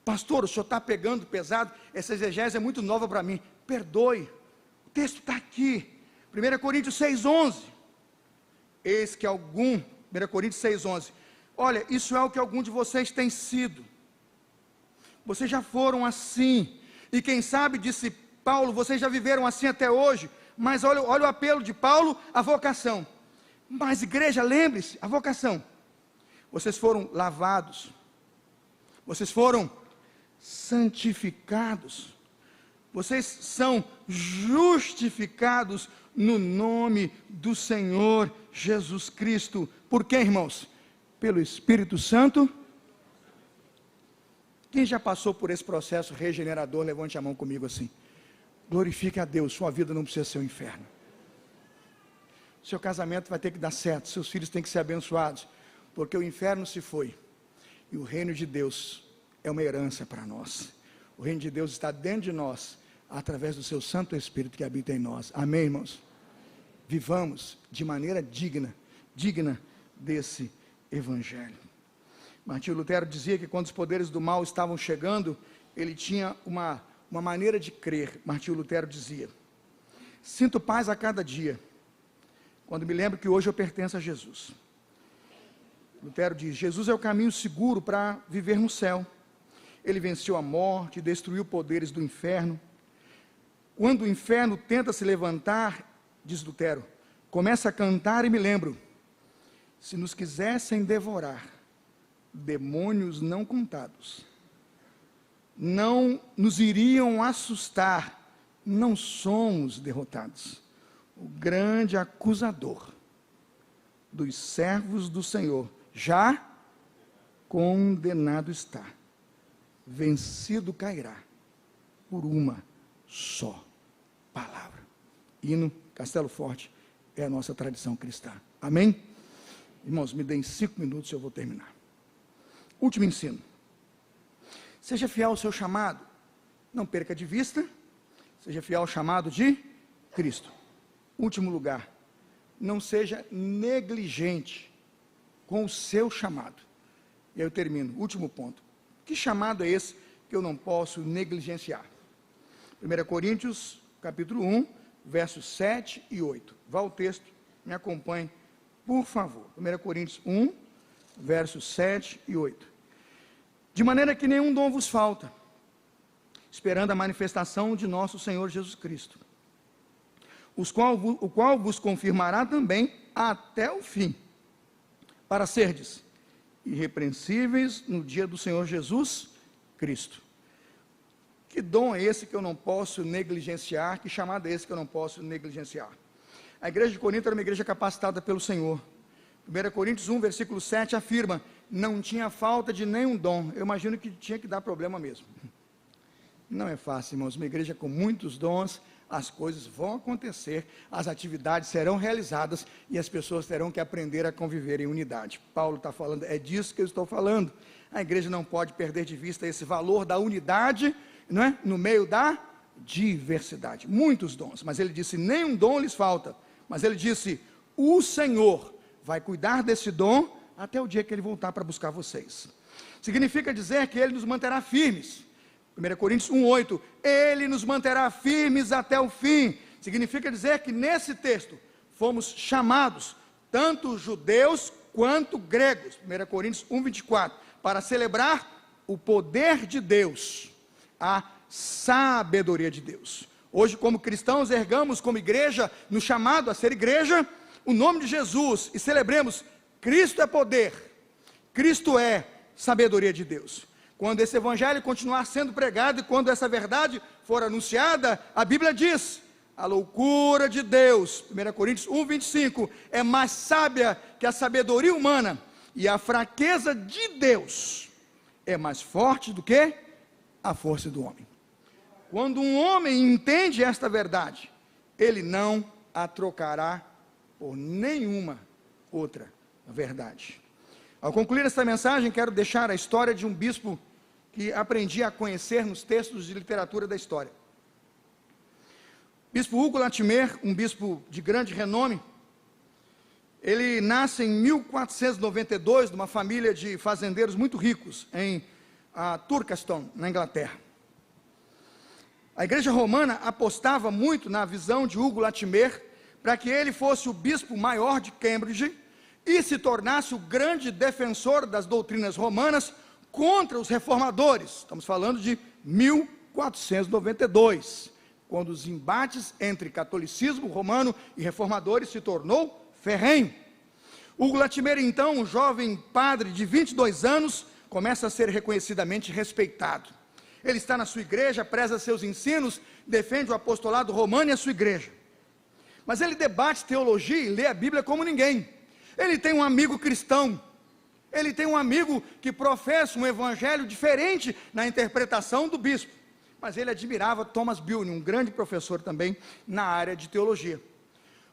Pastor, o senhor está pegando pesado, essa exegese é muito nova para mim, perdoe, o texto está aqui, 1 Coríntios 6,11, eis que 1 Coríntios 6,11, olha, isso é o que algum de vocês tem sido, vocês já foram assim, e quem sabe, disse Paulo, vocês já viveram assim até hoje, mas olha o apelo de Paulo, a vocação, mas igreja, lembre-se, a vocação, vocês foram lavados, vocês foram santificados, vocês são justificados no nome do Senhor Jesus Cristo, por quê, irmãos? Pelo Espírito Santo. Quem já passou por esse processo regenerador, levante a mão comigo assim. Glorifique a Deus, sua vida não precisa ser um inferno. Seu casamento vai ter que dar certo, seus filhos têm que ser abençoados, porque o inferno se foi, e o reino de Deus é uma herança para nós. O reino de Deus está dentro de nós, através do seu Santo Espírito que habita em nós. Amém, irmãos? Vivamos de maneira digna desse Evangelho. Martinho Lutero dizia que quando os poderes do mal estavam chegando, ele tinha uma maneira de crer. Martinho Lutero dizia, sinto paz a cada dia, quando me lembro que hoje eu pertenço a Jesus. Lutero diz, Jesus é o caminho seguro para viver no céu. Ele venceu a morte, destruiu poderes do inferno. Quando o inferno tenta se levantar, diz Lutero, começa a cantar e me lembro, se nos quisessem devorar, demônios não contados, não nos iriam assustar, não somos derrotados. O grande acusador dos servos do Senhor já condenado está, vencido cairá por uma só palavra. Hino Castelo Forte é a nossa tradição cristã. Amém? Irmãos, me deem 5 minutos e eu vou terminar. Último ensino. Seja fiel ao seu chamado. Não perca de vista. Seja fiel ao chamado de Cristo. Último lugar. Não seja negligente com o seu chamado. E aí eu termino. Último ponto. Que chamado é esse que eu não posso negligenciar? 1 Coríntios, capítulo 1, versos 7 e 8. Vá ao texto, me acompanhe, por favor. 1 Coríntios 1, versos 7 e 8. De maneira que nenhum dom vos falta, esperando a manifestação de nosso Senhor Jesus Cristo, o qual vos confirmará também até o fim, para serdes irrepreensíveis no dia do Senhor Jesus Cristo. Que dom é esse que eu não posso negligenciar? Que chamado é esse que eu não posso negligenciar? A igreja de Corinto era uma igreja capacitada pelo Senhor. 1 Coríntios 1, versículo 7 afirma: não tinha falta de nenhum dom. Eu imagino que tinha que dar problema mesmo. Não é fácil, irmãos. Uma igreja com muitos dons, as coisas vão acontecer, as atividades serão realizadas e as pessoas terão que aprender a conviver em unidade. Paulo está falando, é disso que eu estou falando. A igreja não pode perder de vista esse valor da unidade, não é? No meio da diversidade. Muitos dons, mas ele disse, nenhum dom lhes falta. Mas ele disse, o Senhor vai cuidar desse dom até o dia que ele voltar para buscar vocês. Significa dizer que ele nos manterá firmes. 1 Coríntios 1,8, ele nos manterá firmes até o fim. Significa dizer que nesse texto fomos chamados, tanto judeus quanto gregos, 1 Coríntios 1,24, para celebrar o poder de Deus, a sabedoria de Deus. Hoje, como cristãos, ergamos como igreja, no chamado a ser igreja, o nome de Jesus, e celebremos, Cristo é poder, Cristo é sabedoria de Deus. Quando esse evangelho continuar sendo pregado e quando essa verdade for anunciada, a Bíblia diz, a loucura de Deus, 1 Coríntios 1,25, é mais sábia que a sabedoria humana, e a fraqueza de Deus é mais forte do que a força do homem. Quando um homem entende esta verdade, ele não a trocará por nenhuma outra verdade. Ao concluir esta mensagem, quero deixar a história de um bispo que aprendi a conhecer nos textos de literatura da história. Bispo Hugo Latimer, um bispo de grande renome, ele nasce em 1492, numa família de fazendeiros muito ricos, em Turkeston, na Inglaterra. A igreja romana apostava muito na visão de Hugo Latimer, para que ele fosse o bispo maior de Cambridge, e se tornasse o grande defensor das doutrinas romanas, contra os reformadores. Estamos falando de 1492, quando os embates entre catolicismo romano e reformadores se tornou ferrenho. Hugo Latimer, então, um jovem padre de 22 anos, começa a ser reconhecidamente respeitado. Ele está na sua igreja, preza seus ensinos, defende o apostolado romano e a sua igreja. Mas ele debate teologia e lê a Bíblia como ninguém. Ele tem um amigo cristão, ele tem um amigo que professa um evangelho diferente na interpretação do bispo, mas ele admirava Thomas Bilne, um grande professor também na área de teologia.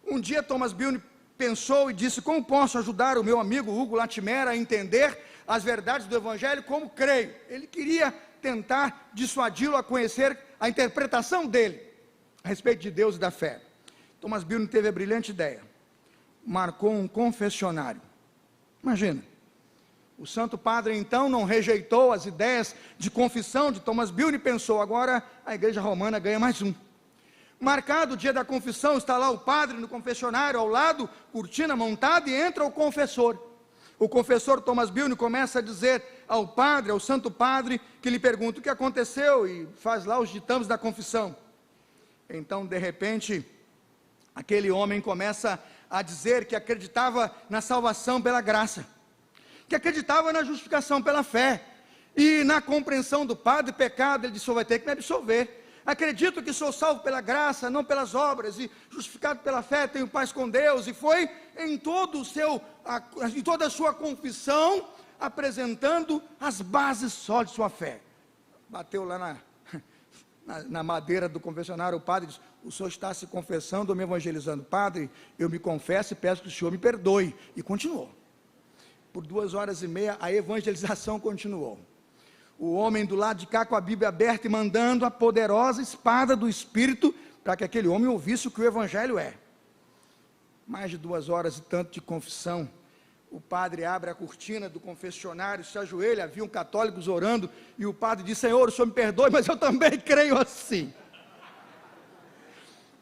Um dia Thomas Bilne pensou e disse, como posso ajudar o meu amigo Hugo Latimer a entender as verdades do evangelho como creio? Ele queria tentar dissuadi-lo a conhecer a interpretação dele, a respeito de Deus e da fé. Thomas Bilne teve a brilhante ideia, marcou um confessionário. Imagina, o Santo Padre então não rejeitou as ideias de confissão de Thomas Bilne e pensou, agora a igreja romana ganha mais um. Marcado o dia da confissão, está lá o padre no confessionário, ao lado, cortina montada, e entra o confessor. O confessor Thomas Bilne começa a dizer ao padre, ao Santo Padre, que lhe pergunta o que aconteceu, e faz lá os ditames da confissão. Então, de repente, aquele homem começa a dizer que acreditava na salvação pela graça, que acreditava na justificação pela fé, e na compreensão do padre, pecado, ele disse, só vai ter que me absolver. Acredito que sou salvo pela graça, não pelas obras, e justificado pela fé, tenho paz com Deus, e foi em toda a sua confissão, apresentando as bases sólidas de sua fé. Bateu lá na madeira do confessionário, o padre disse, o senhor está se confessando ou me evangelizando? Padre, eu me confesso e peço que o senhor me perdoe. E continuou. Por 2h30, a evangelização continuou. O homem do lado de cá com a Bíblia aberta e mandando a poderosa espada do Espírito para que aquele homem ouvisse o que o Evangelho é. Mais de 2 horas e tanto de confissão. O padre abre a cortina do confessionário, se ajoelha, haviam católicos orando, e o padre diz, Senhor, o senhor me perdoe, mas eu também creio assim.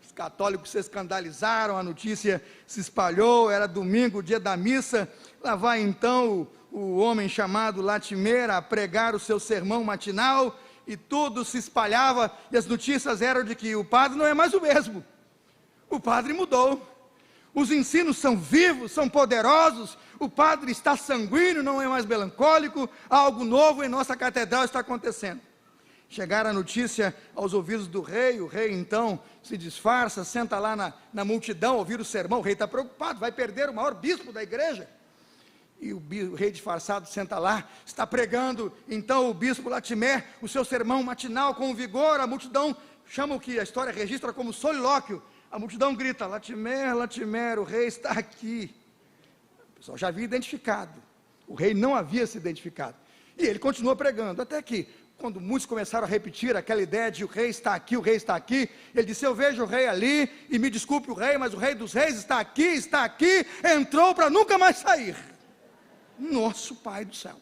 Os católicos se escandalizaram, a notícia se espalhou, era domingo, dia da missa. Lá vai então o homem chamado Latimer a pregar o seu sermão matinal, e tudo se espalhava, e as notícias eram de que o padre não é mais o mesmo. O padre mudou. Os ensinos são vivos, são poderosos. O padre está sanguíneo, não é mais melancólico. Algo novo em nossa catedral está acontecendo. Chegar a notícia aos ouvidos do rei. O rei então se disfarça, senta lá na multidão, ouvir o sermão. O rei está preocupado, vai perder o maior bispo da igreja. E o rei disfarçado senta lá, está pregando. Então o bispo Latimer, o seu sermão matinal com vigor. A multidão chama o que a história registra como solilóquio. A multidão grita: Latimer, Latimer, o rei está aqui. O pessoal já havia identificado. O rei não havia se identificado. E ele continua pregando, até que, quando muitos começaram a repetir aquela ideia de o rei está aqui, o rei está aqui, ele disse: eu vejo o rei ali, e me desculpe o rei, mas o rei dos reis está aqui, entrou para nunca mais sair. Nosso Pai do céu.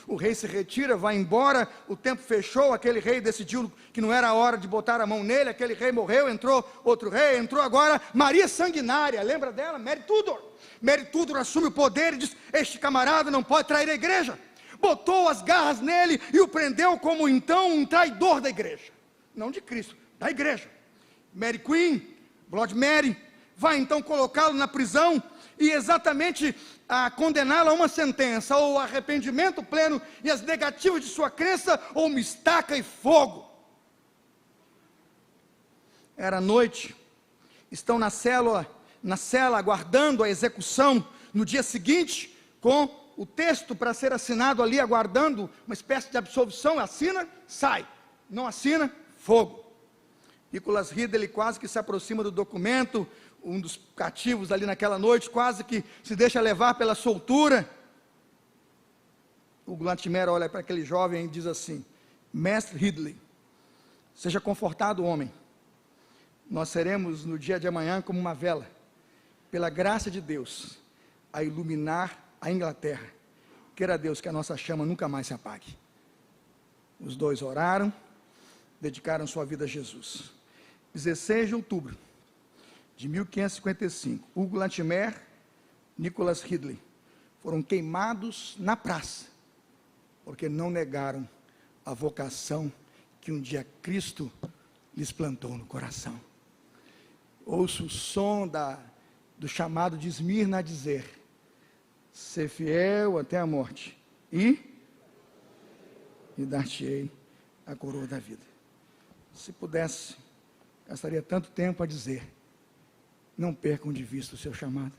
O rei se retira, vai embora, o tempo fechou, aquele rei decidiu que não era a hora de botar a mão nele, aquele rei morreu, entrou outro rei, entrou agora Maria Sanguinária, lembra dela? Mary Tudor. Mary Tudor assume o poder e diz: este camarada não pode trair a igreja. Botou as garras nele e o prendeu como então um traidor da igreja. Não de Cristo, da igreja. Mary Queen, Blood Mary, vai então colocá-lo na prisão e exatamente a condená-lo a uma sentença, ou arrependimento pleno e as negativas de sua crença, ou uma estaca e fogo. Era noite, estão na cela aguardando a execução no dia seguinte, com o texto para ser assinado ali, aguardando uma espécie de absolvição. Assina, sai, não assina, fogo. Nicholas Ridley quase que se aproxima do documento, um dos cativos ali naquela noite, quase que se deixa levar pela soltura. O Latimer olha para aquele jovem e diz assim: mestre Ridley, seja confortado, homem, nós seremos no dia de amanhã como uma vela, pela graça de Deus, a iluminar a Inglaterra. Queira Deus que a nossa chama nunca mais se apague. Os dois oraram, dedicaram sua vida a Jesus. 16 de outubro de 1555, Hugo Latimer, Nicholas Ridley foram queimados na praça, porque não negaram a vocação que um dia Cristo lhes plantou no coração. Ouço o som do chamado de Esmirna a dizer: ser fiel até a morte, e dar-te-ei a coroa da vida. Se pudesse, gastaria tanto tempo a dizer: não percam de vista o seu chamado.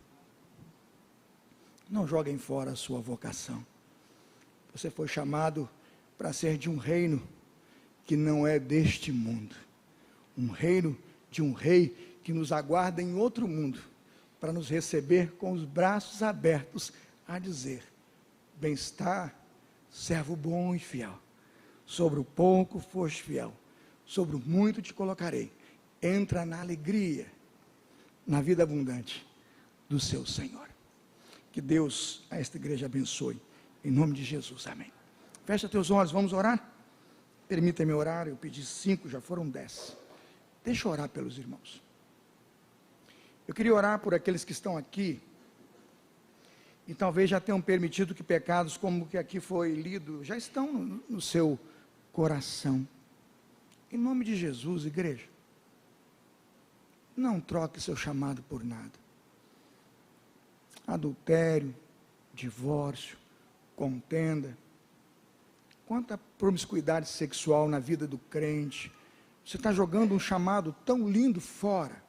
Não joguem fora a sua vocação. Você foi chamado para ser de um reino que não é deste mundo. Um reino de um rei que nos aguarda em outro mundo, para nos receber com os braços abertos, a dizer: bem-estar, servo bom e fiel. Sobre o pouco foste fiel, sobre o muito te colocarei. Entra na alegria, na vida abundante do seu Senhor. Que Deus a esta igreja abençoe, em nome de Jesus, amém. Fecha teus olhos, vamos orar? Permita-me orar, eu pedi 5, já foram 10. Deixa eu orar pelos irmãos. Eu queria orar por aqueles que estão aqui, e talvez já tenham permitido que pecados como o que aqui foi lido, já estão no seu coração. Em nome de Jesus, igreja, não troque seu chamado por nada. Adultério, divórcio, contenda, quanta promiscuidade sexual na vida do crente. Você está jogando um chamado tão lindo fora,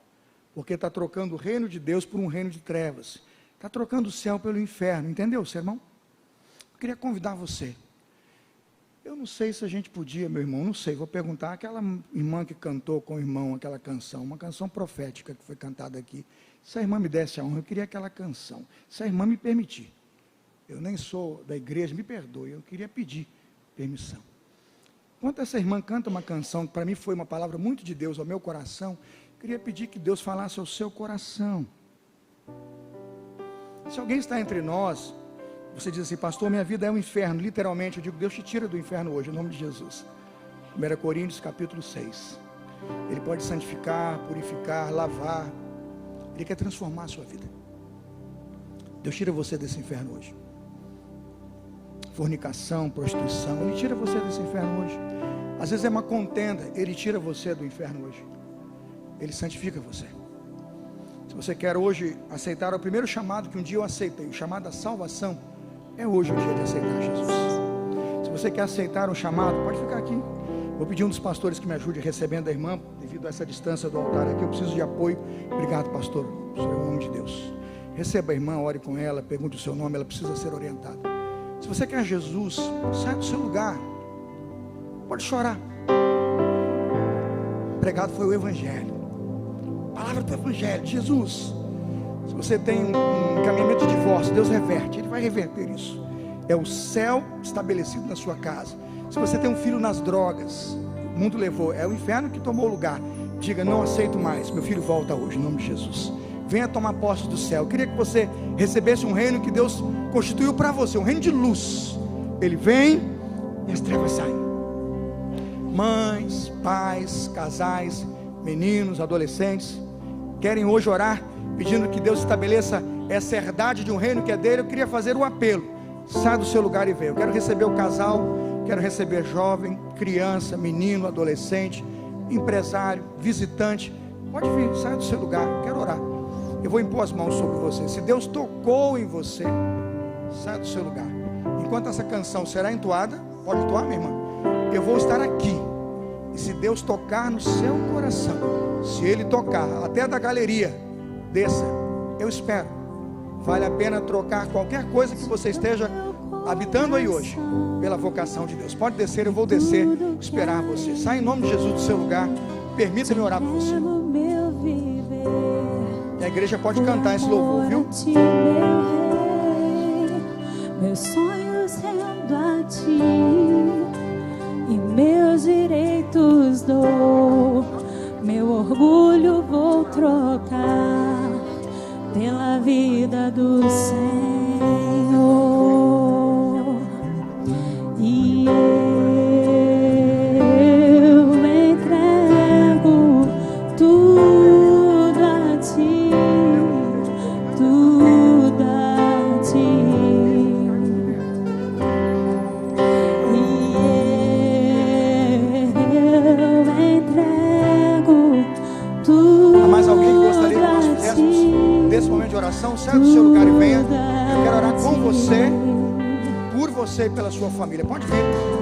porque está trocando o reino de Deus por um reino de trevas. Está trocando o céu pelo inferno, entendeu, sermão? Eu queria convidar você. Eu não sei se a gente podia, meu irmão, não sei, vou perguntar àquela irmã que cantou com o irmão aquela canção, uma canção profética que foi cantada aqui. Se a irmã me desse a honra, eu queria aquela canção. Se a irmã me permitir. Eu nem sou da igreja, me perdoe, eu queria pedir permissão. Enquanto essa irmã canta uma canção que para mim foi uma palavra muito de Deus ao meu coração, eu queria pedir que Deus falasse ao seu coração. Se alguém está entre nós, você diz assim: pastor, minha vida é um inferno, literalmente, eu digo: Deus te tira do inferno hoje, em nome de Jesus. 1 Coríntios capítulo 6, Ele pode santificar, purificar, lavar, Ele quer transformar a sua vida. Deus tira você desse inferno hoje. Fornicação, prostituição, Ele tira você desse inferno hoje. Às vezes é uma contenda, Ele tira você do inferno hoje. Ele santifica você. Se você quer hoje aceitar o primeiro chamado que um dia eu aceitei, o chamado da salvação, é hoje o dia de aceitar Jesus. Se você quer aceitar o chamado, pode ficar aqui. Vou pedir um dos pastores que me ajude recebendo a irmã, devido a essa distância do altar aqui, eu preciso de apoio. Obrigado, pastor, o Senhor é o nome de Deus. Receba a irmã, ore com ela, pergunte o seu nome, ela precisa ser orientada. Se você quer Jesus, sai do seu lugar, pode chorar. Pregado foi o Evangelho, a palavra do Evangelho, Jesus. Se você tem um encaminhamento de divórcio, Deus reverte, Ele vai reverter isso. É o céu estabelecido na sua casa. Se você tem um filho nas drogas, o mundo levou, é o inferno que tomou o lugar. Diga, não aceito mais, meu filho volta hoje, em nome de Jesus. Venha tomar posse do céu. Eu queria que você recebesse um reino que Deus constituiu para você, um reino de luz. Ele vem e as trevas saem. Mães, pais, casais, meninos, adolescentes, querem hoje orar, pedindo que Deus estabeleça essa herdade de um reino que é dele. Eu queria fazer um apelo. Sai do seu lugar e venha. Eu quero receber o casal, quero receber jovem, criança, menino, adolescente, empresário, visitante. Pode vir, sai do seu lugar, eu quero orar. Eu vou impor as mãos sobre você. Se Deus tocou em você, sai do seu lugar. Enquanto essa canção será entoada, pode entoar, minha irmã? Eu vou estar aqui. E se Deus tocar no seu coração, se Ele tocar até da galeria, desça. Eu espero. Vale a pena trocar qualquer coisa que você esteja habitando aí hoje, pela vocação de Deus. Pode descer, eu vou descer, esperar você. Sai em nome de Jesus do seu lugar. Permita-me orar por você. E a igreja pode cantar esse louvor, viu? Meus sonhos rendo a ti e meus direitos dou. Meu orgulho vou trocar pela vida do Senhor. E eu entrego tudo a ti, tudo a ti. E eu entrego tudo. Há mais alguém que gostaria que nós fizéssemos desse momento de oração? Sai do seu lugar e venha. Eu quero orar com você, por você e pela sua família. Pode vir.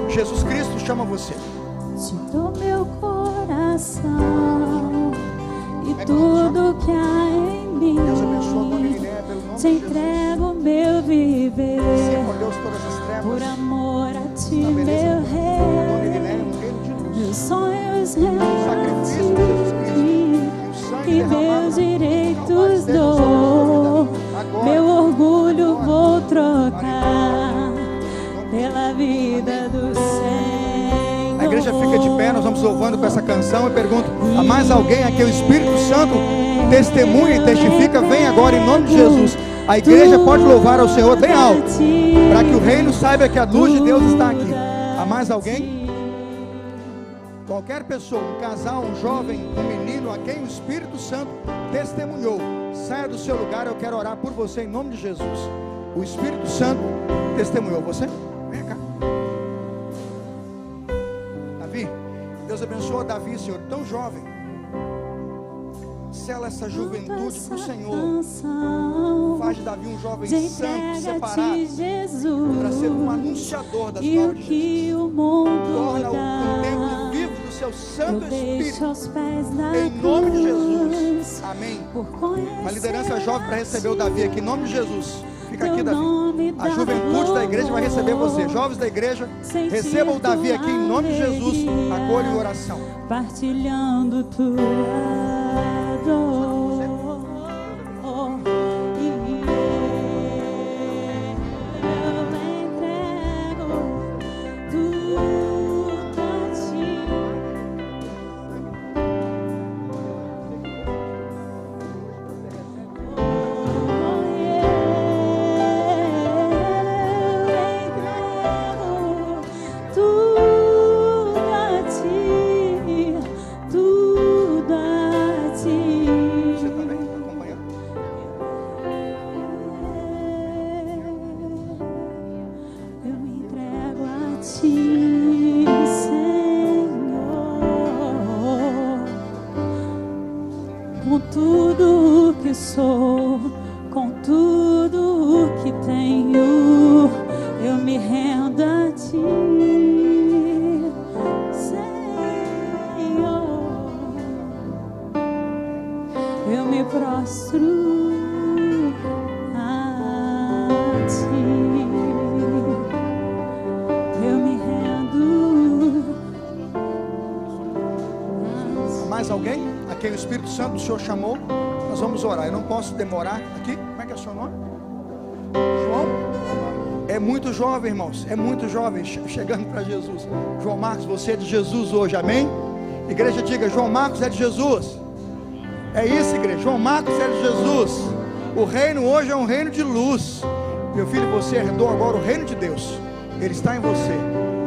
Jesus Cristo chama você. Te dou meu coração e tudo que há em mim. Deus abençoe a dona Irineia pelo nome Te de Jesus. entrego meu viver. Senhor Deus, todas as trevas. Por amor a ti, Estabeleça meu a dona rei. Irineia no reino de luz. Meus sonhos Sacrifício de Jesus Cristo. rendo E o sangue e derramado meus na cruz direitos esteja sobre a dou. sua vida. Agora. Meu orgulho Agora. vou trocar pela vida do Senhor. A igreja fica de pé, nós vamos louvando com essa canção. Eu pergunto, há mais alguém aqui? O Espírito Santo testemunha e testifica. Vem agora em nome de Jesus. A igreja pode louvar ao Senhor bem alto, para que o reino saiba que a luz de Deus está aqui. Há mais alguém? Qualquer pessoa, um casal, um jovem, um menino, a quem o Espírito Santo testemunhou, saia do seu lugar. Eu quero orar por você em nome de Jesus. O Espírito Santo testemunhou você? Vem cá. Davi, Deus abençoa Davi, Senhor, tão jovem. Sela essa juventude para o Senhor. Faz de Davi um jovem santo, separado, para ser um anunciador das glórias de Jesus. Torna o templo vivo do seu Santo Espírito. Em nome de Jesus. Amém. A liderança jovem para receber o Davi aqui, em nome de Jesus. Fica aqui, Davi. A juventude da igreja vai receber você. Jovens da igreja, recebam o Davi aqui, em nome de Jesus. Acolhe em oração. Partilhando tua dor. E eu entrego tudo a ti. Tudo a ti, tudo a ti. que sou, com tudo o que tenho, eu me rendo a ti, Senhor. Eu me prostro a ti, eu me rendo a ti. Mais alguém? A quem o Espírito Santo do Senhor chamou? Nós vamos orar. Eu não posso demorar aqui. Como é que é o seu nome? João? É muito jovem, irmãos. É muito jovem chegando para Jesus. João Marcos, você é de Jesus hoje, amém? Igreja, diga: João Marcos é de Jesus. É isso, igreja. João Marcos é de Jesus. O reino hoje é um reino de luz. Meu filho, você herdou agora o reino de Deus. Ele está em você.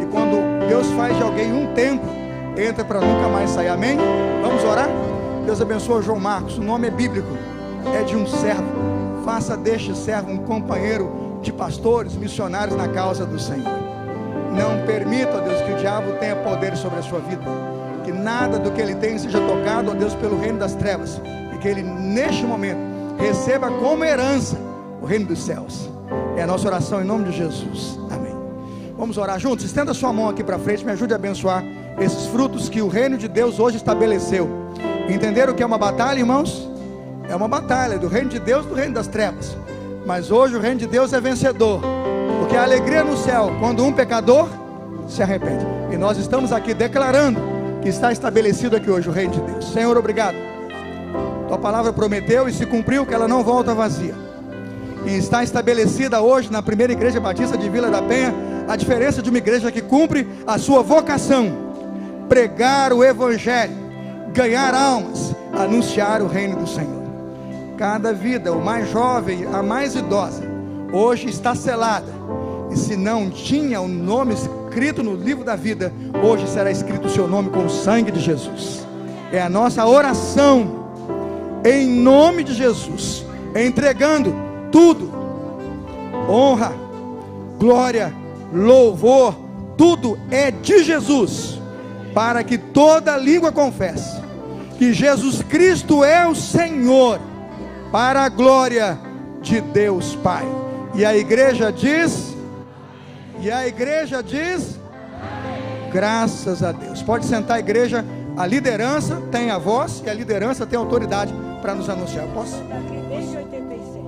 E quando Deus faz de alguém um templo, entra para nunca mais sair, amém? Vamos orar? Deus abençoe João Marcos. O nome é bíblico, é de um servo. Faça deste servo um companheiro de pastores, missionários na causa do Senhor. Não permita, ó Deus, que o diabo tenha poder sobre a sua vida. Que nada do que ele tem seja tocado, ó Deus, pelo reino das trevas. E que ele, neste momento, receba como herança o reino dos céus. É a nossa oração em nome de Jesus. Amém. Vamos orar juntos? Estenda sua mão aqui para frente, me ajude a abençoar esses frutos que o reino de Deus hoje estabeleceu. Entenderam o que é uma batalha, irmãos? É uma batalha do reino de Deus e do reino das trevas. Mas hoje o reino de Deus é vencedor, porque a alegria no céu quando um pecador se arrepende. E nós estamos aqui declarando que está estabelecido aqui hoje o reino de Deus. Senhor, obrigado. Tua palavra prometeu e se cumpriu que ela não volta vazia. E está estabelecida hoje na primeira igreja batista de Vila da Penha a diferença de uma igreja que cumpre a sua vocação: pregar o evangelho, ganhar almas, anunciar o reino do Senhor. Cada vida, o mais jovem, a mais idosa, hoje está selada. E se não tinha o nome escrito no livro da vida, hoje será escrito o seu nome com o sangue de Jesus. É a nossa oração, em nome de Jesus, entregando tudo, honra, glória, louvor, tudo é de Jesus, para que toda língua confesse que Jesus Cristo é o Senhor, para a glória de Deus Pai. E a igreja diz, graças a Deus. Pode sentar, igreja. A liderança tem a voz e a liderança tem autoridade para nos anunciar. Eu posso? Desde 87.